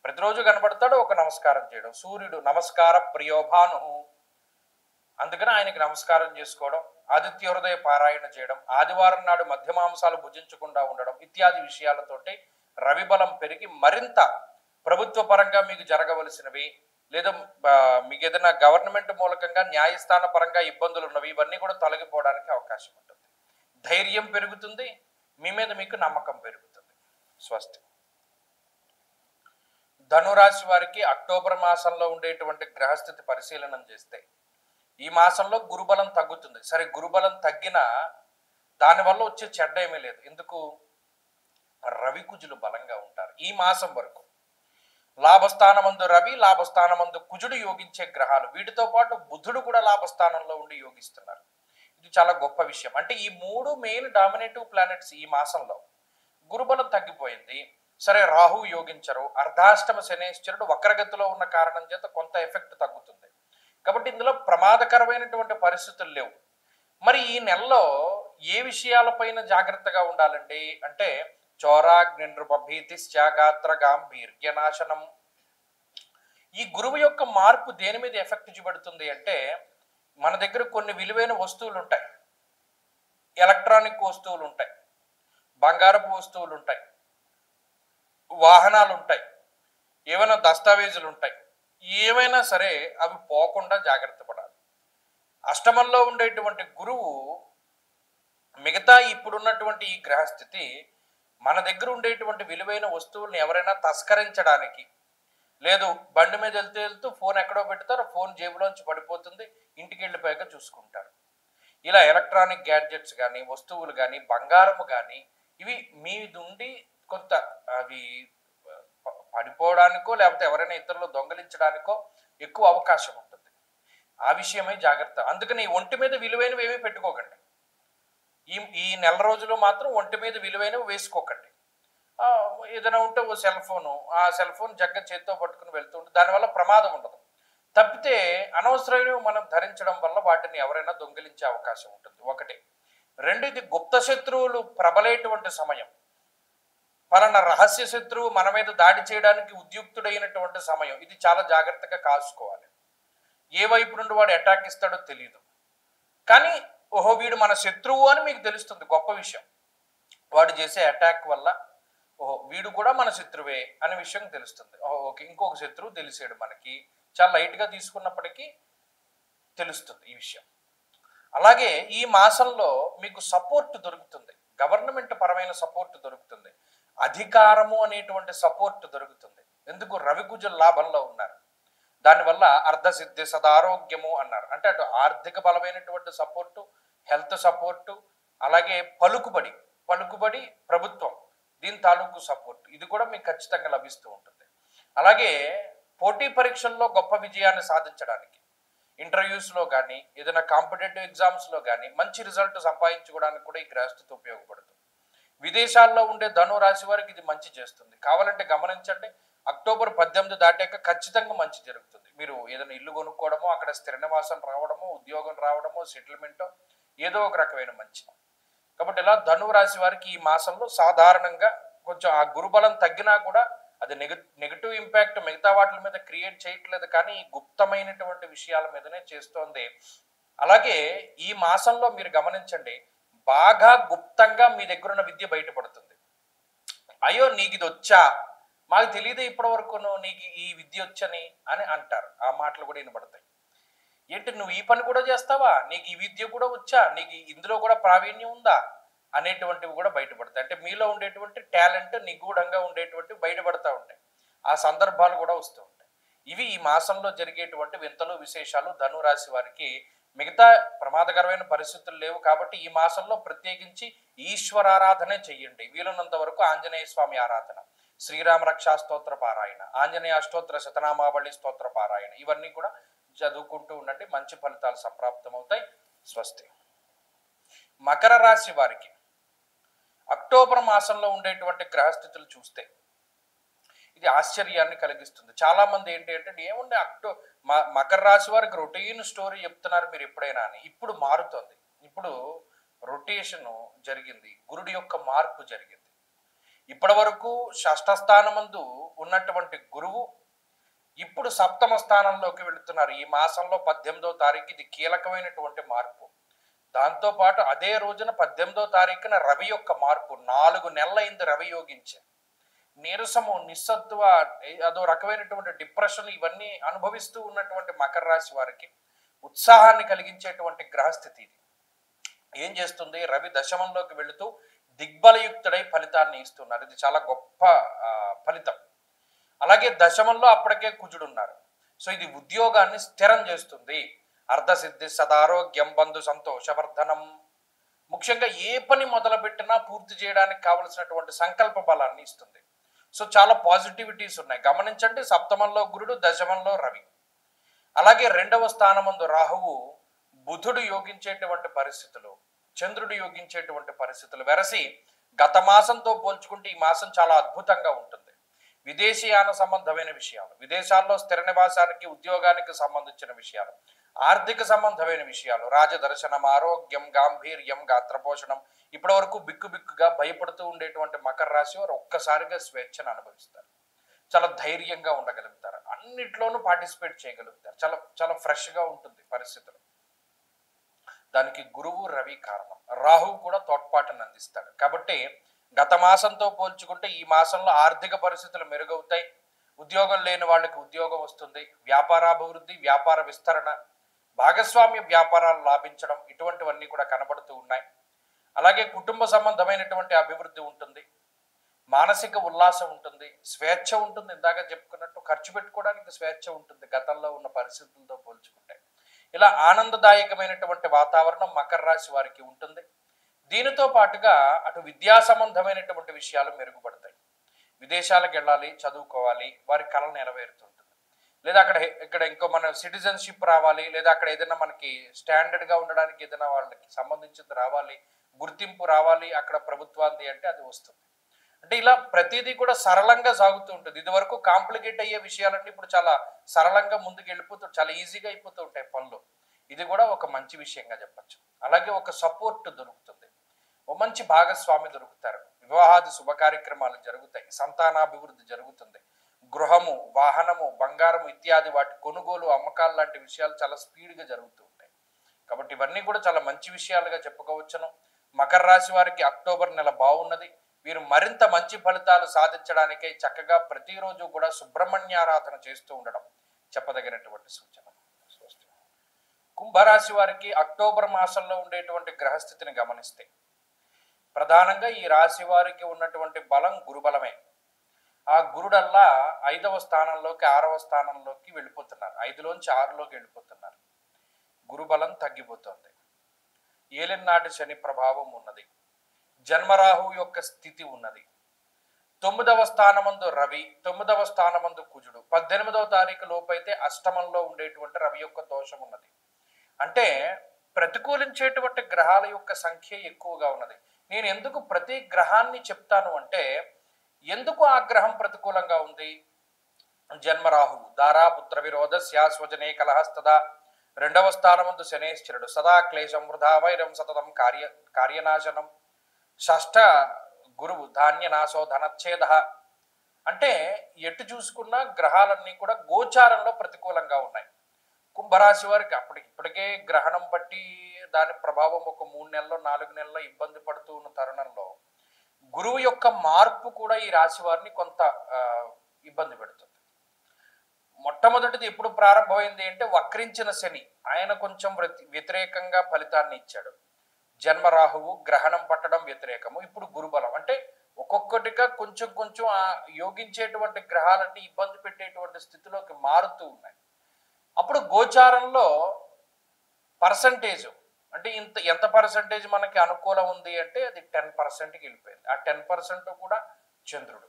ప్రతిరోజు కనబడతాడు, ఒక నమస్కారం చేయడం. సూర్యుడు నమస్కార ప్రియోభాను, అందుకని ఆయనకి నమస్కారం చేసుకోవడం, ఆదిత్య హృదయ పారాయణ చేయడం, ఆదివారం నాడు మధ్యమాంసాలు భుజించకుండా ఉండడం ఇత్యాది విషయాలతోటి రవి బలం పెరిగి మరింత ప్రభుత్వ పరంగా మీకు జరగవలసినవి లేదా మీకు ఏదైనా గవర్నమెంట్ మూలకంగా న్యాయస్థాన పరంగా ఇబ్బందులు ఉన్నవి ఇవన్నీ కూడా తొలగిపోవడానికి అవకాశం ఉంటుంది. ధైర్యం పెరుగుతుంది, మీ మీద మీకు నమ్మకం పెరుగుతుంది. స్వస్తి. ధనురాశి వారికి అక్టోబర్ మాసంలో ఉండేటువంటి గ్రహస్థితి పరిశీలనం చేస్తే ఈ మాసంలో గురుబలం తగ్గుతుంది. సరే, గురుబలం తగ్గినా దానివల్ల వచ్చే చెడ్డ ఏమీ లేదు. ఎందుకు? రవి కుజులు బలంగా ఉంటారు ఈ మాసం వరకు. లాభస్థానమందు రవి, లాభస్థానమందు కుజుడు యోగించే గ్రహాలు. వీటితో పాటు బుధుడు కూడా లాభస్థానంలో ఉండి యోగిస్తున్నారు. ఇది చాలా గొప్ప విషయం. అంటే ఈ మూడు మెయిన్ డామినేటివ్ ప్లానెట్స్ ఈ మాసంలో. గురుబలం తగ్గిపోయింది, సరే రాహు యోగించరు, అర్ధాష్టమ శనేశ్వరుడు వక్రగతిలో ఉన్న కారణం చేత కొంత ఎఫెక్ట్ తగ్గుతుంది. కాబట్టి ఇందులో ప్రమాదకరమైనటువంటి పరిస్థితులు లేవు. మరి ఈ నెలలో ఏ విషయాలపైన జాగ్రత్తగా ఉండాలండి అంటే చోరాగ్ని నృపభీతిశ్చాగాత్ర గాంభీర్యనాశనం. ఈ గురువు యొక్క మార్పు దేని మీద ఎఫెక్ట్ చూపెడుతుంది అంటే మన దగ్గర కొన్ని విలువైన వస్తువులు ఉంటాయి, ఎలక్ట్రానిక్ వస్తువులు ఉంటాయి, బంగారపు వస్తువులు ఉంటాయి, వాహనాలు ఉంటాయి, ఏమైనా దస్తావేజులు ఉంటాయి. ఏమైనా సరే అవి పోకుండా జాగ్రత్త పడాలి. అష్టమంలో ఉండేటువంటి గురువు మిగతా ఇప్పుడున్నటువంటి ఈ గ్రహస్థితి మన దగ్గర ఉండేటువంటి విలువైన వస్తువుల్ని ఎవరైనా తస్కరించడానికి, లేదు బండి మీద వెళ్తూ ఫోన్ ఎక్కడో పెడతారు, ఫోన్ జేబులోంచి పడిపోతుంది, ఇంటికి వెళ్ళిపోయాక చూసుకుంటారు. ఇలా ఎలక్ట్రానిక్ గ్యాడ్జెట్స్ కానీ, వస్తువులు కానీ, బంగారము కానీ ఇవి మీదుండి కొంత అవి పడిపోవడానికో లేకపోతే ఎవరైనా ఇతరులు దొంగలించడానికో ఎక్కువ అవకాశం ఉంటుంది. ఆ విషయమై జాగ్రత్త. అందుకని ఒంటి మీద విలువైనవి ఏమీ పెట్టుకోకండి. ఈ నెల రోజులు మాత్రం ఒంటి మీద విలువైనవి వేసుకోకండి. ఏదైనా ఉంటే ఓ సెల్ ఫోను, ఆ సెల్ ఫోన్ జగ్గ చేతితో పట్టుకుని వెళ్తుంటే దానివల్ల ప్రమాదం ఉండదు. తప్పితే అనవసరమైనవి మనం ధరించడం వల్ల వాటిని ఎవరైనా దొంగిలించే అవకాశం ఉంటుంది. ఒకటి. రెండు, ఇది గుప్త శత్రువులు ప్రబలేటువంటి సమయం. పలానా రహస్య శత్రువు మన మీద దాడి చేయడానికి ఉద్యుక్తుడైనటువంటి సమయం. ఇది చాలా జాగ్రత్తగా కాసుకోవాలి. ఏ వైపు నుండి వాడు అటాక్ ఇస్తాడో తెలియదు, కానీ ఓహో వీడు మన శత్రువు అని మీకు తెలుస్తుంది. గొప్ప విషయం. వాడు చేసే అటాక్ వల్ల ఓహో వీడు కూడా మన శత్రువే అనే విషయం తెలుస్తుంది. ఓహో ఓకే, ఇంకొక శత్రువు తెలిసాడు మనకి. చాలా లైట్గా తీసుకున్నప్పటికీ తెలుస్తుంది ఈ విషయం. అలాగే ఈ మాసంలో మీకు సపోర్ట్ దొరుకుతుంది, గవర్నమెంట్ పరమైన సపోర్ట్ దొరుకుతుంది, అధికారము అనేటువంటి సపోర్ట్ దొరుకుతుంది. ఎందుకు? రవికుజుల లాభంలో ఉన్నారు. దానివల్ల అర్ధసిద్ధి సదారోగ్యము అన్నారు. అంటే అటు ఆర్థిక బలమైనటువంటి సపోర్టు, హెల్త్ సపోర్టు, అలాగే పలుకుబడి ప్రభుత్వం దీని తాలూకు సపోర్ట్, ఇది కూడా మీకు ఖచ్చితంగా లభిస్తూ ఉంటుంది. అలాగే పోటీ పరీక్షల్లో గొప్ప విజయాన్ని సాధించడానికి, ఇంటర్వ్యూస్లో కానీ ఏదైనా కాంపిటేటివ్ ఎగ్జామ్స్లో కానీ మంచి రిజల్ట్ సంపాదించుకోవడానికి కూడా ఈ గ్రహస్థితి ఉపయోగపడుతుంది. విదేశాల్లో ఉండే ధను రాశి వారికి ఇది మంచి చేస్తుంది. కావాలంటే గమనించండి, అక్టోబర్ 18 దాటాక ఖచ్చితంగా మంచి జరుగుతుంది. మీరు ఏదైనా ఇల్లు కొనుక్కోవడమో, అక్కడ స్థిర నివాసం రావడమో, ఉద్యోగం రావడమో, సెటిల్మెంటో ఏదో ఒక రకమైన మంచి. కాబట్టి ఇలా ధనువు రాశి వారికి ఈ మాసంలో సాధారణంగా కొంచెం ఆ గురుబలం తగ్గినా కూడా అది నెగటివ్ ఇంపాక్ట్ మిగతా వాటి మీద క్రియేట్ చేయట్లేదు, కానీ ఈ గుప్తమైనటువంటి విషయాల మీదనే చేస్తోంది. అలాగే ఈ మాసంలో మీరు గమనించండి, బాగా గుప్తంగా మీ దగ్గర ఉన్న విద్య బయటపడుతుంది. అయ్యో నీకు ఇది వచ్చా, మాకు తెలియదు ఇప్పటి వరకు నీకు ఈ విద్య వచ్చని అని అంటారు. ఆ మాటలు కూడా వినబడతాయి. ఏంటి నువ్వు ఈ పని కూడా చేస్తావా, నీకు ఈ విద్య కూడా వచ్చా, నీకు ఇందులో కూడా ప్రావీణ్యం ఉందా అనేటువంటివి కూడా బయటపడతాయి. అంటే మీలో ఉండేటువంటి టాలెంట్ నిగూఢంగా ఉండేటువంటివి బయటపడతా ఉంటాయి. ఆ సందర్భాలు కూడా వస్తూ ఉంటాయి. ఇవి ఈ మాసంలో జరిగేటువంటి వింతలు విశేషాలు. ధనురాశి వారికి మిగతా ప్రమాదకరమైన పరిస్థితులు లేవు కాబట్టి ఈ మాసంలో ప్రత్యేకించి ఈశ్వరారాధనే చెయ్యండి. వీలున్నంత వరకు ఆంజనేయ స్వామి ఆరాధన, శ్రీరామ రక్షా స్తోత్ర పారాయణ, ఆంజనేయ అష్టోత్తర శతనామావళి స్తోత్ర పారాయణ, ఇవన్నీ కూడా చదువుకుంటూ ఉండండి. మంచి ఫలితాలు సంప్రాప్తమవుతాయి. స్వస్తి. మకర రాశి వారికి అక్టోబర్ మాసంలో ఉండేటువంటి గ్రహస్థితులు చూస్తే ఇది ఆశ్చర్యాన్ని కలిగిస్తుంది. చాలా మంది ఏంటి అంటే ఏముండే మకర రాశి వారికి రొటీన్ స్టోరీ చెప్తున్నారు మీరు ఎప్పుడైనా అని. ఇప్పుడు మారుతుంది. ఇప్పుడు రొటేషన్ జరిగింది, గురుడి యొక్క మార్పు జరిగింది. ఇప్పటి వరకు షష్ఠ స్థానమందు ఉన్నటువంటి గురువు ఇప్పుడు సప్తమ స్థానంలోకి వెళుతున్నారు. ఈ మాసంలో 18వ తారీఖు ఇది కీలకమైనటువంటి మార్పు. దాంతోపాటు అదే రోజున 18వ తారీఖున రవి యొక్క మార్పు. 4 నెలలైంది రవి యోగించే. నీరసము, నిస్సత్వ, అదో రకమైనటువంటి డిప్రెషన్ ఇవన్నీ అనుభవిస్తూ ఉన్నటువంటి మకర రాశి వారికి ఉత్సాహాన్ని కలిగించేటువంటి గ్రహస్థితి ఇది. ఏం చేస్తుంది, రవి దశమంలోకి వెళుతూ దిగ్బలయుక్తుడై ఫలితాన్ని ఇస్తున్నారు. ఇది చాలా గొప్ప ఫలితం. అలాగే దశమంలో అప్పటికే కుజుడు ఉన్నారు. సో ఇది ఉద్యోగాన్ని స్థిరం చేస్తుంది. అర్ధసిద్ధి సదారోగ్యం బంధు సంతోషవర్ధనం. ముఖ్యంగా ఏ పని మొదలుపెట్టినా పూర్తి చేయడానికి కావలసినటువంటి సంకల్ప బలాన్ని ఇస్తుంది. సో చాలా పాజిటివిటీస్ ఉన్నాయి. గమనించండి, సప్తమంలో గురుడు, దశమంలో రవి. అలాగే 2వ స్థానమందు రాహువు, బుధుడు యోగించేటువంటి పరిస్థితులు, చంద్రుడు యోగించేటువంటి పరిస్థితులు వెరసి గత మాసంతో పోల్చుకుంటే ఈ మాసం చాలా అద్భుతంగా ఉంటుంది. విదేశీయాన సంబంధమైన విషయాలు, విదేశాల్లో స్థిర నివాసానికి ఉద్యోగానికి సంబంధించిన విషయాలు, ఆర్థిక సంబంధమైన విషయాలు, రాజదర్శనం, ఆరోగ్యం, గాంభీర్యం, గాత్రపోషణం, ఇప్పటి వరకు బిక్కుగా భయపడుతూ ఉండేటువంటి మకర రాశి వారు ఒక్కసారిగా స్వేచ్ఛను అనుభవిస్తారు. చాలా ధైర్యంగా ఉండగలుగుతారు, అన్నిట్లోనూ పార్టిసిపేట్ చేయగలుగుతారు. చాలా చాలా ఫ్రెష్గా ఉంటుంది పరిస్థితులు. దానికి గురువు రవి కారణం. రాహువు కూడా తోడ్పాటును అందిస్తాడు. కాబట్టి గత మాసంతో పోల్చుకుంటే ఈ మాసంలో ఆర్థిక పరిస్థితులు మెరుగవుతాయి. ఉద్యోగం లేని వాళ్ళకి ఉద్యోగం వస్తుంది. వ్యాపారాభివృద్ధి, వ్యాపార విస్తరణ, భాగస్వామ్య వ్యాపారాలు లాభించడం, ఇటువంటివన్నీ కూడా కనబడుతూ ఉన్నాయి. అలాగే కుటుంబ సంబంధమైనటువంటి అభివృద్ధి ఉంటుంది. మానసిక ఉల్లాసం ఉంటుంది, స్వేచ్ఛ ఉంటుంది. ఇందాక చెప్పుకున్నట్టు ఖర్చు పెట్టుకోవడానికి స్వేచ్ఛ ఉంటుంది గతంలో ఉన్న పరిస్థితులతో పోల్చుకుంటే. ఇలా ఆనందదాయకమైనటువంటి వాతావరణం మకర రాశి వారికి ఉంటుంది. దీనితో పాటుగా అటు విద్యా సంబంధమైనటువంటి విషయాలు మెరుగుపడతాయి. విదేశాలకు వెళ్ళాలి, చదువుకోవాలి, వారి కళలు నెరవేరుతుంటుంది. లేదా ఇక్కడ ఇంకో మన సిటిజన్షిప్ రావాలి, లేదా అక్కడ ఏదైనా మనకి స్టాండర్డ్గా ఉండడానికి ఏదైనా వాళ్ళకి సంబంధించింది రావాలి, గుర్తింపు రావాలి అక్కడ ప్రభుత్వాన్ని అంటే అది వస్తుంది. అంటే ఇలా ప్రతిదీ కూడా సరళంగా సాగుతూ ఉంటుంది. ఇది వరకు కాంప్లికేట్ అయ్యే విషయాలన్నీ ఇప్పుడు చాలా సరళంగా ముందుకు వెళ్ళిపోతూ చాలా ఈజీగా అయిపోతూ ఉంటాయి పనులు. ఇది కూడా ఒక మంచి విషయంగా చెప్పచ్చు. అలాగే ఒక సపోర్ట్ దొరుకుతుంది, ఓ మంచి భాగస్వామి దొరుకుతారు, వివాహాది శుభ కార్యక్రమాలు జరుగుతాయి, సంతానాభివృద్ధి జరుగుతుంది, గృహము, వాహనము, బంగారము ఇత్యాది వాటి కొనుగోలు, అమ్మకాలు లాంటి విషయాలు చాలా స్పీడ్గా జరుగుతూ ఉంటాయి. కాబట్టి ఇవన్నీ కూడా చాలా మంచి విషయాలుగా చెప్పుకోవచ్చును. మకర రాశి వారికి అక్టోబర్ నెల బాగున్నది. వీరు మరింత మంచి ఫలితాలు సాధించడానికై చక్కగా ప్రతిరోజు కూడా సుబ్రహ్మణ్యారాధన చేస్తూ ఉండడం చెప్పదగినటువంటి సూచన. కుంభరాశి వారికి అక్టోబర్ మాసంలో ఉండేటువంటి గ్రహస్థితిని గమనిస్తే ప్రధానంగా ఈ రాశి వారికి ఉన్నటువంటి బలం గురుబలమే. ఆ గురుడల్లా 5వ స్థానంలోకి 6వ స్థానంలోకి వెళ్ళిపోతున్నారు. 5లోంచి 6లోకి వెళ్ళిపోతున్నారు. గురుబలం తగ్గిపోతుంది. ఏలినాటి శని ప్రభావం ఉన్నది. జన్మరాహు యొక్క స్థితి ఉన్నది. 9వ స్థానమందు రవి, 9వ స్థానమందు కుజుడు. 18వ తారీఖు లోపైతే అష్టమంలో ఉండేటువంటి రవి యొక్క దోషం ఉన్నది. అంటే ప్రతికూలించేటువంటి గ్రహాల యొక్క సంఖ్య ఎక్కువగా ఉన్నది. నేను ఎందుకు ప్రతి గ్రహాన్ని చెప్తాను అంటే, ఎందుకు ఆ గ్రహం ప్రతికూలంగా ఉంది? జన్మరాహువు దారాపుత్ర విరోధ స్వజనే కలహస్తదా. రెండవ స్థానమందు శనేశ్వరుడు సదా క్లేశం వృధా వైరం సతతం కార్యనాశనం. షష్ఠ గురువు ధాన్యనాశో ధనచ్ఛేద. అంటే ఎటు చూసుకున్నా గ్రహాలన్నీ కూడా గోచారంలో ప్రతికూలంగా ఉన్నాయి. కుంభరాశి వారికి ఇప్పటికే గ్రహణం బట్టి దాని ప్రభావం ఒక 3 నెలల్లో 4 నెలల్లో ఇబ్బంది పడుతూ ఉన్న తరుణంలో గురువు యొక్క మార్పు కూడా ఈ రాశి వారిని కొంత ఇబ్బంది పెడుతుంది. మొట్టమొదటిది ఎప్పుడు ప్రారంభమైంది అంటే వక్రించిన శని ఆయన కొంచెం వ్యతిరేకంగా ఫలితాన్ని ఇచ్చాడు. జన్మరాహువు గ్రహణం పట్టడం వ్యతిరేకము. ఇప్పుడు గురుబలం అంటే ఒక్కొక్కటిగా కొంచెం కొంచెం ఆ యోగించేటువంటి గ్రహాలన్నీ ఇబ్బంది పెట్టేటువంటి స్థితిలోకి మారుతూ ఉన్నాయి. అప్పుడు గోచారంలో పర్సంటేజ్ అంటే ఎంత పర్సంటేజ్ మనకి అనుకూలం ఉంది అంటే అది 10%కి వెళ్ళిపోయింది. ఆ 10% కూడా చంద్రుడు.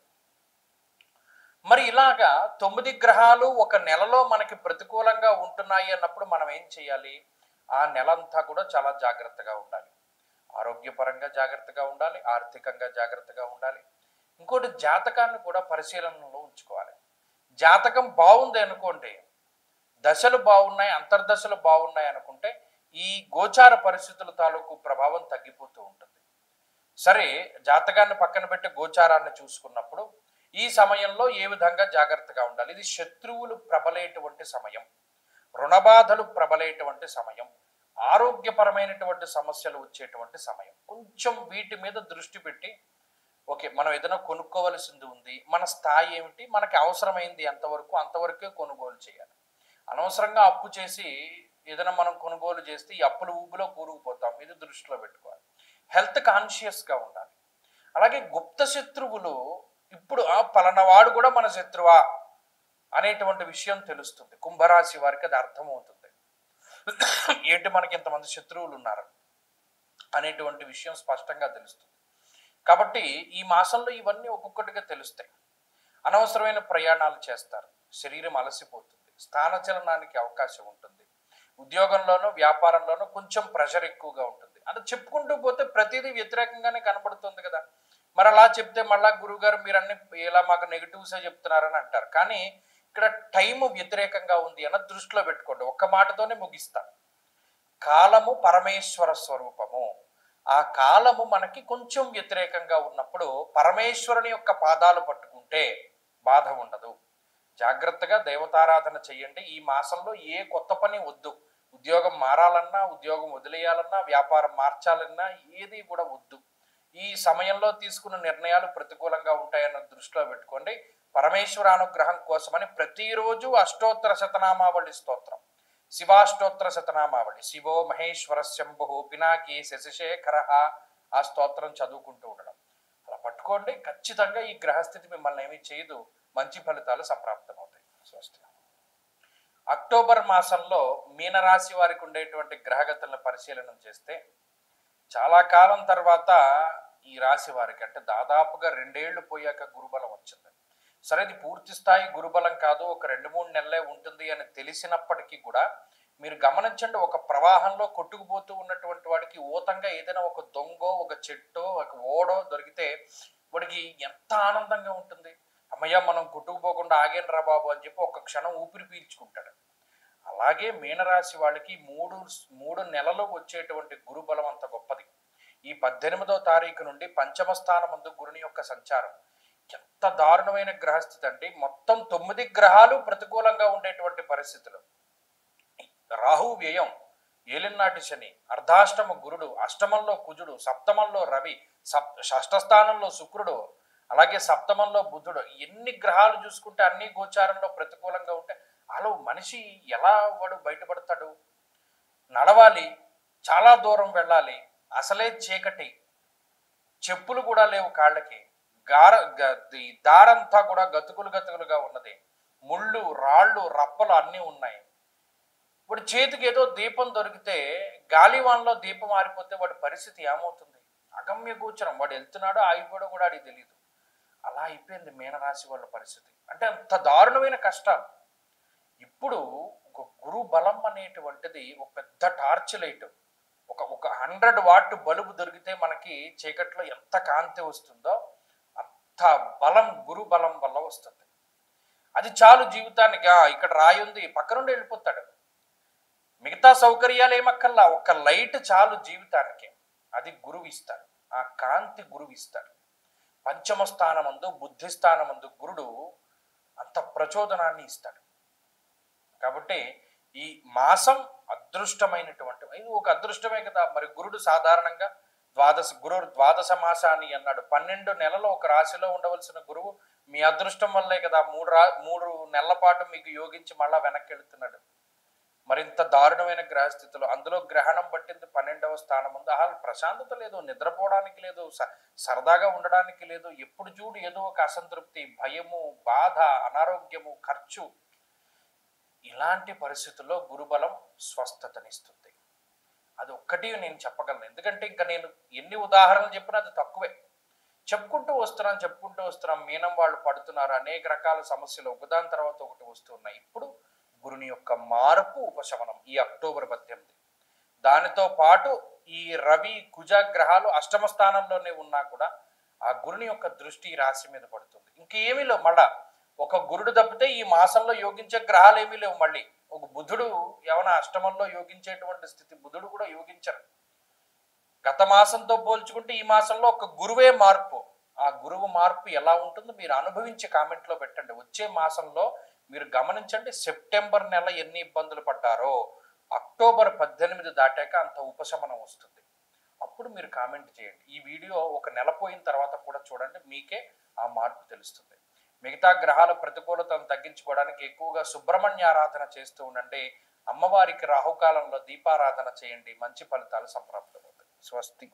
మరి ఇలాగా 9 గ్రహాలు ఒక నెలలో మనకి ప్రతికూలంగా ఉంటున్నాయి అన్నప్పుడు మనం ఏం చేయాలి? ఆ నెలంతా కూడా చాలా జాగ్రత్తగా ఉండాలి. ఆరోగ్యపరంగా జాగ్రత్తగా ఉండాలి, ఆర్థికంగా జాగ్రత్తగా ఉండాలి. ఇంకోటి జాతకాన్ని కూడా పరిశీలనలో ఉంచుకోవాలి. జాతకం బాగుంది అనుకోండి, దశలు బాగున్నాయి, అంతర్దశలు బాగున్నాయి అనుకుంటే ఈ గోచార పరిస్థితుల తాలూకు ప్రభావం తగ్గిపోతూ ఉంటుంది. సరే, జాతకాన్ని పక్కన పెట్టి గోచారాన్ని చూసుకున్నప్పుడు ఈ సమయంలో ఏ విధంగా జాగ్రత్తగా ఉండాలి? ఇది శత్రువులు ప్రబలేటువంటి సమయం, రుణబాధలు ప్రబలేటువంటి సమయం, ఆరోగ్యపరమైనటువంటి సమస్యలు వచ్చేటువంటి సమయం. కొంచెం వీటి మీద దృష్టి పెట్టి ఓకే, మనం ఏదైనా కొనుక్కోవలసింది ఉంది, మన స్థాయి ఏమిటి, మనకి అవసరమైంది ఎంతవరకు, అంతవరకే కొనుగోలు చేయాలి. అనవసరంగా అప్పు చేసి ఏదైనా మనం కొనుగోలు చేస్తే ఈ అప్పుల ఊబిలో కూరుకుపోతాం. ఇది దృష్టిలో పెట్టుకోవాలి. హెల్త్ కాన్షియస్గా ఉండాలి. అలాగే గుప్త శత్రువులు ఇప్పుడు పలానావాడు కూడా మన శత్రువా అనేటువంటి విషయం తెలుస్తుంది. కుంభరాశి వారికి అది అర్థమవుతుంది. ఏంటి మనకి ఇంతమంది శత్రువులు ఉన్నారు అనేటువంటి విషయం స్పష్టంగా తెలుస్తుంది. కాబట్టి ఈ మాసంలో ఇవన్నీ ఒక్కొక్కటిగా తెలుస్తాయి. అనవసరమైన ప్రయాణాలు చేస్తారు, శరీరం అలసిపోతుంది, స్థానచలనానికి అవకాశం ఉంటుంది. ఉద్యోగంలోనూ వ్యాపారంలోనూ కొంచెం ప్రెషర్ ఎక్కువగా ఉంటుంది. అది చెప్పుకుంటూ పోతే ప్రతిదీ వ్యతిరేకంగానే కనబడుతుంది కదా. మరి అలా చెప్తే మళ్ళా గురువుగారు మీరు అన్ని ఇలా మాకు నెగిటివ్సే చెప్తున్నారని అంటారు. కానీ ఇక్కడ టైం వ్యతిరేకంగా ఉంది అన్న దృష్టిలో పెట్టుకోండి. ఒక్క మాటతోనే ముగిస్తా. కాలము పరమేశ్వర స్వరూపము. ఆ కాలము మనకి కొంచెం వ్యతిరేకంగా ఉన్నప్పుడు పరమేశ్వరుని యొక్క పాదాలు పట్టుకుంటే బాధ ఉండదు. జాగ్రత్తగా దేవతారాధన చెయ్యండి. ఈ మాసంలో ఏ కొత్త పని వద్దు. ఉద్యోగం మారాలన్నా, ఉద్యోగం వదిలేయాలన్నా, వ్యాపారం మార్చాలన్నా ఏది కూడా వద్దు. ఈ సమయంలో తీసుకున్న నిర్ణయాలు ప్రతికూలంగా ఉంటాయన్న దృష్టిలో పెట్టుకోండి. పరమేశ్వర అనుగ్రహం కోసమని ప్రతిరోజు అష్టోత్తర శతనామావళి స్తోత్రం, శివాష్టోత్తర శతనామావళి, శివో మహేశ్వర శంభు పినాకి శశిశేఖర, ఆ స్తోత్రం చదువుకుంటూ ఉండడం. అలా పట్టుకోండి. ఖచ్చితంగా ఈ గ్రహస్థితి మిమ్మల్ని ఏమీ చేయదు. మంచి ఫలితాలు సంప్రాప్తమవుతాయి. స్వస్తి. అక్టోబర్ మాసంలో మీనరాశి వారికి ఉండేటువంటి గ్రహగతులను పరిశీలన చేస్తే చాలా కాలం తర్వాత ఈ రాశి వారికి అంటే దాదాపుగా 2 ఏళ్లు పోయాక గురుబలం వచ్చింది. సరే, ఇది పూర్తి స్థాయి గురుబలం కాదు, ఒక 2-3 నెలలే ఉంటుంది అని తెలిసినప్పటికీ కూడా మీరు గమనించండి, ఒక ప్రవాహంలో కొట్టుకుపోతూ ఉన్నటువంటి వాడికి ఊతంగా ఏదైనా ఒక దొంగో, ఒక చెట్టో, ఒక ఓడో దొరికితే వాడికి ఎంత ఆనందంగా ఉంటుంది. అమ్మయ్య, మనం కొట్టుకుపోకుండా ఆగేనరా బాబు అని చెప్పి ఒక క్షణం ఊపిరి పీల్చుకుంటాడు. అలాగే మీనరాశి వాళ్ళకి 3 నెలలు వచ్చేటువంటి గురుబలం అంత గొప్పది. ఈ 18వ తారీఖు నుండి పంచమ స్థానం ముందు గురుని యొక్క సంచారం ఎంత దారుణమైన గ్రహస్థితి అంటే మొత్తం 9 గ్రహాలు ప్రతికూలంగా ఉండేటువంటి పరిస్థితులు. రాహు వ్యయం, ఏలినాటి శని, అర్ధాష్టమ గురుడు, అష్టమంలో కుజుడు, సప్తమంలో రవి, షష్ఠ స్థానంలో శుక్రుడు, అలాగే సప్తమంలో బుధుడు. ఎన్ని గ్రహాలు చూసుకుంటే అన్ని గోచారంలో ప్రతికూలంగా ఉంటే అలా మనిషి ఎలా వాడు బయటపడతాడు? నడవాలి, చాలా దూరం వెళ్ళాలి, అసలే చీకటి, చెప్పులు కూడా లేవు కాళ్ళకి, దారంతా కూడా గతుకులుగా ఉన్నది, ముళ్ళు రాళ్ళు రప్పలు అన్నీ ఉన్నాయి. వాడి చేతికి ఏదో దీపం దొరికితే గాలివాన్లో దీపం ఆరిపోతే వాడి పరిస్థితి ఏమవుతుంది? అగమ్య గోచరం. వాడు వెళ్తున్నాడో ఆగిపోయాడో కూడా వాడికి తెలియదు. అలా అయిపోయింది మీనరాశి వాళ్ళ పరిస్థితి. అంటే అంత దారుణమైన కష్టాలు. ఇప్పుడు ఒక గురు బలం అనేటువంటిది ఒక పెద్ద టార్చ్ లైట్, ఒక 100 వాట్ బల్బు దొరికితే మనకి చీకట్లో ఎంత కాంతి వస్తుందో అంత బలం గురు బలం వల్ల వస్తుంది. అది చాలు జీవితానికి. ఇక్కడ రాయి ఉంది, పక్క నుండి వెళ్ళిపోతాడు. మిగతా సౌకర్యాలు ఏమక్కర్లా, ఒక్క లైట్ చాలు జీవితానికి. అది గురువు ఇస్తాడు, ఆ కాంతి గురువు ఇస్తాడు. పంచమ స్థానమందు బుద్ధి స్థానమందు గురుడు అంత ప్రచోదనాన్ని ఇస్తాడు. కాబట్టి ఈ మాసం అదృష్టమైనటువంటి, ఇది ఒక అదృష్టమే కదా. మరి గురుడు సాధారణంగా ద్వాదశ మాసాన్ని అన్నాడు. 12 నెలలు ఒక రాశిలో ఉండవలసిన గురువు మీ అదృష్టం వల్లే కదా 3 నెలల పాటు మీకు యోగించి మళ్ళా వెనక్కి వెళుతున్నాడు. మరింత దారుణమైన గ్రహస్థితిలో, అందులో గ్రహణం పట్టింది 12వ స్థానం ఉంది. అసలు ప్రశాంతత లేదు, నిద్రపోవడానికి లేదు, సరదాగా ఉండడానికి లేదు. ఎప్పుడు చూడు ఏదో ఒక అసంతృప్తి, భయము, బాధ, అనారోగ్యము, ఖర్చు. ఇలాంటి పరిస్థితుల్లో గురుబలం స్వస్థతనిస్తుంది. అది ఒక్కటి నేను చెప్పగలను. ఎందుకంటే ఇంకా నేను ఎన్ని ఉదాహరణలు చెప్పినా అది తక్కువే. చెప్పుకుంటూ వస్తున్నాం. మీనం వాళ్ళు పడుతున్నారు అనేక రకాల సమస్యలు, ఒకదాని తర్వాత ఒకటి వస్తున్నాయి. ఇప్పుడు గురుని యొక్క మార్పు, ఉపశమనం ఈ అక్టోబర్ 18. దానితో పాటు ఈ రవి కుజ గ్రహాలు అష్టమ స్థానంలోనే ఉన్నా కూడా ఆ గురుని యొక్క దృష్టి ఈ రాశి మీద పడుతుంది. ఇంకేమీ లేవు. మళ్ళా ఒక గురుడు తప్పితే ఈ మాసంలో యోగించే గ్రహాలు ఏమీ లేవు. మళ్ళీ ఒక బుధుడు ఏమైనా అష్టమంలో యోగించేటువంటి స్థితి, బుధుడు కూడా యోగించరు. గత మాసంతో పోల్చుకుంటే ఈ మాసంలో ఒక గురువే మార్పు. ఆ గురువు మార్పు ఎలా ఉంటుందో మీరు అనుభవించి కామెంట్లో పెట్టండి. వచ్చే మాసంలో మీరు గమనించండి, సెప్టెంబర్ నెల ఎన్ని ఇబ్బందులు పడ్డారో అక్టోబర్ 18 దాటాక అంత ఉపశమనం వస్తుంది. అప్పుడు మీరు కామెంట్ చేయండి. ఈ వీడియో ఒక నెల పోయిన తర్వాత కూడా చూడండి, మీకే ఆ మార్పు తెలుస్తుంది. మిగతా గ్రహాల ప్రతికూలతను తగ్గించుకోవడానికి ఎక్కువగా సుబ్రహ్మణ్య ఆరాధన చేస్తూ ఉండండి. అమ్మవారికి రాహుకాలంలో దీపారాధన చేయండి, మంచి ఫలితాలు సంప్రాప్తమవుతాయి. స్వస్తి.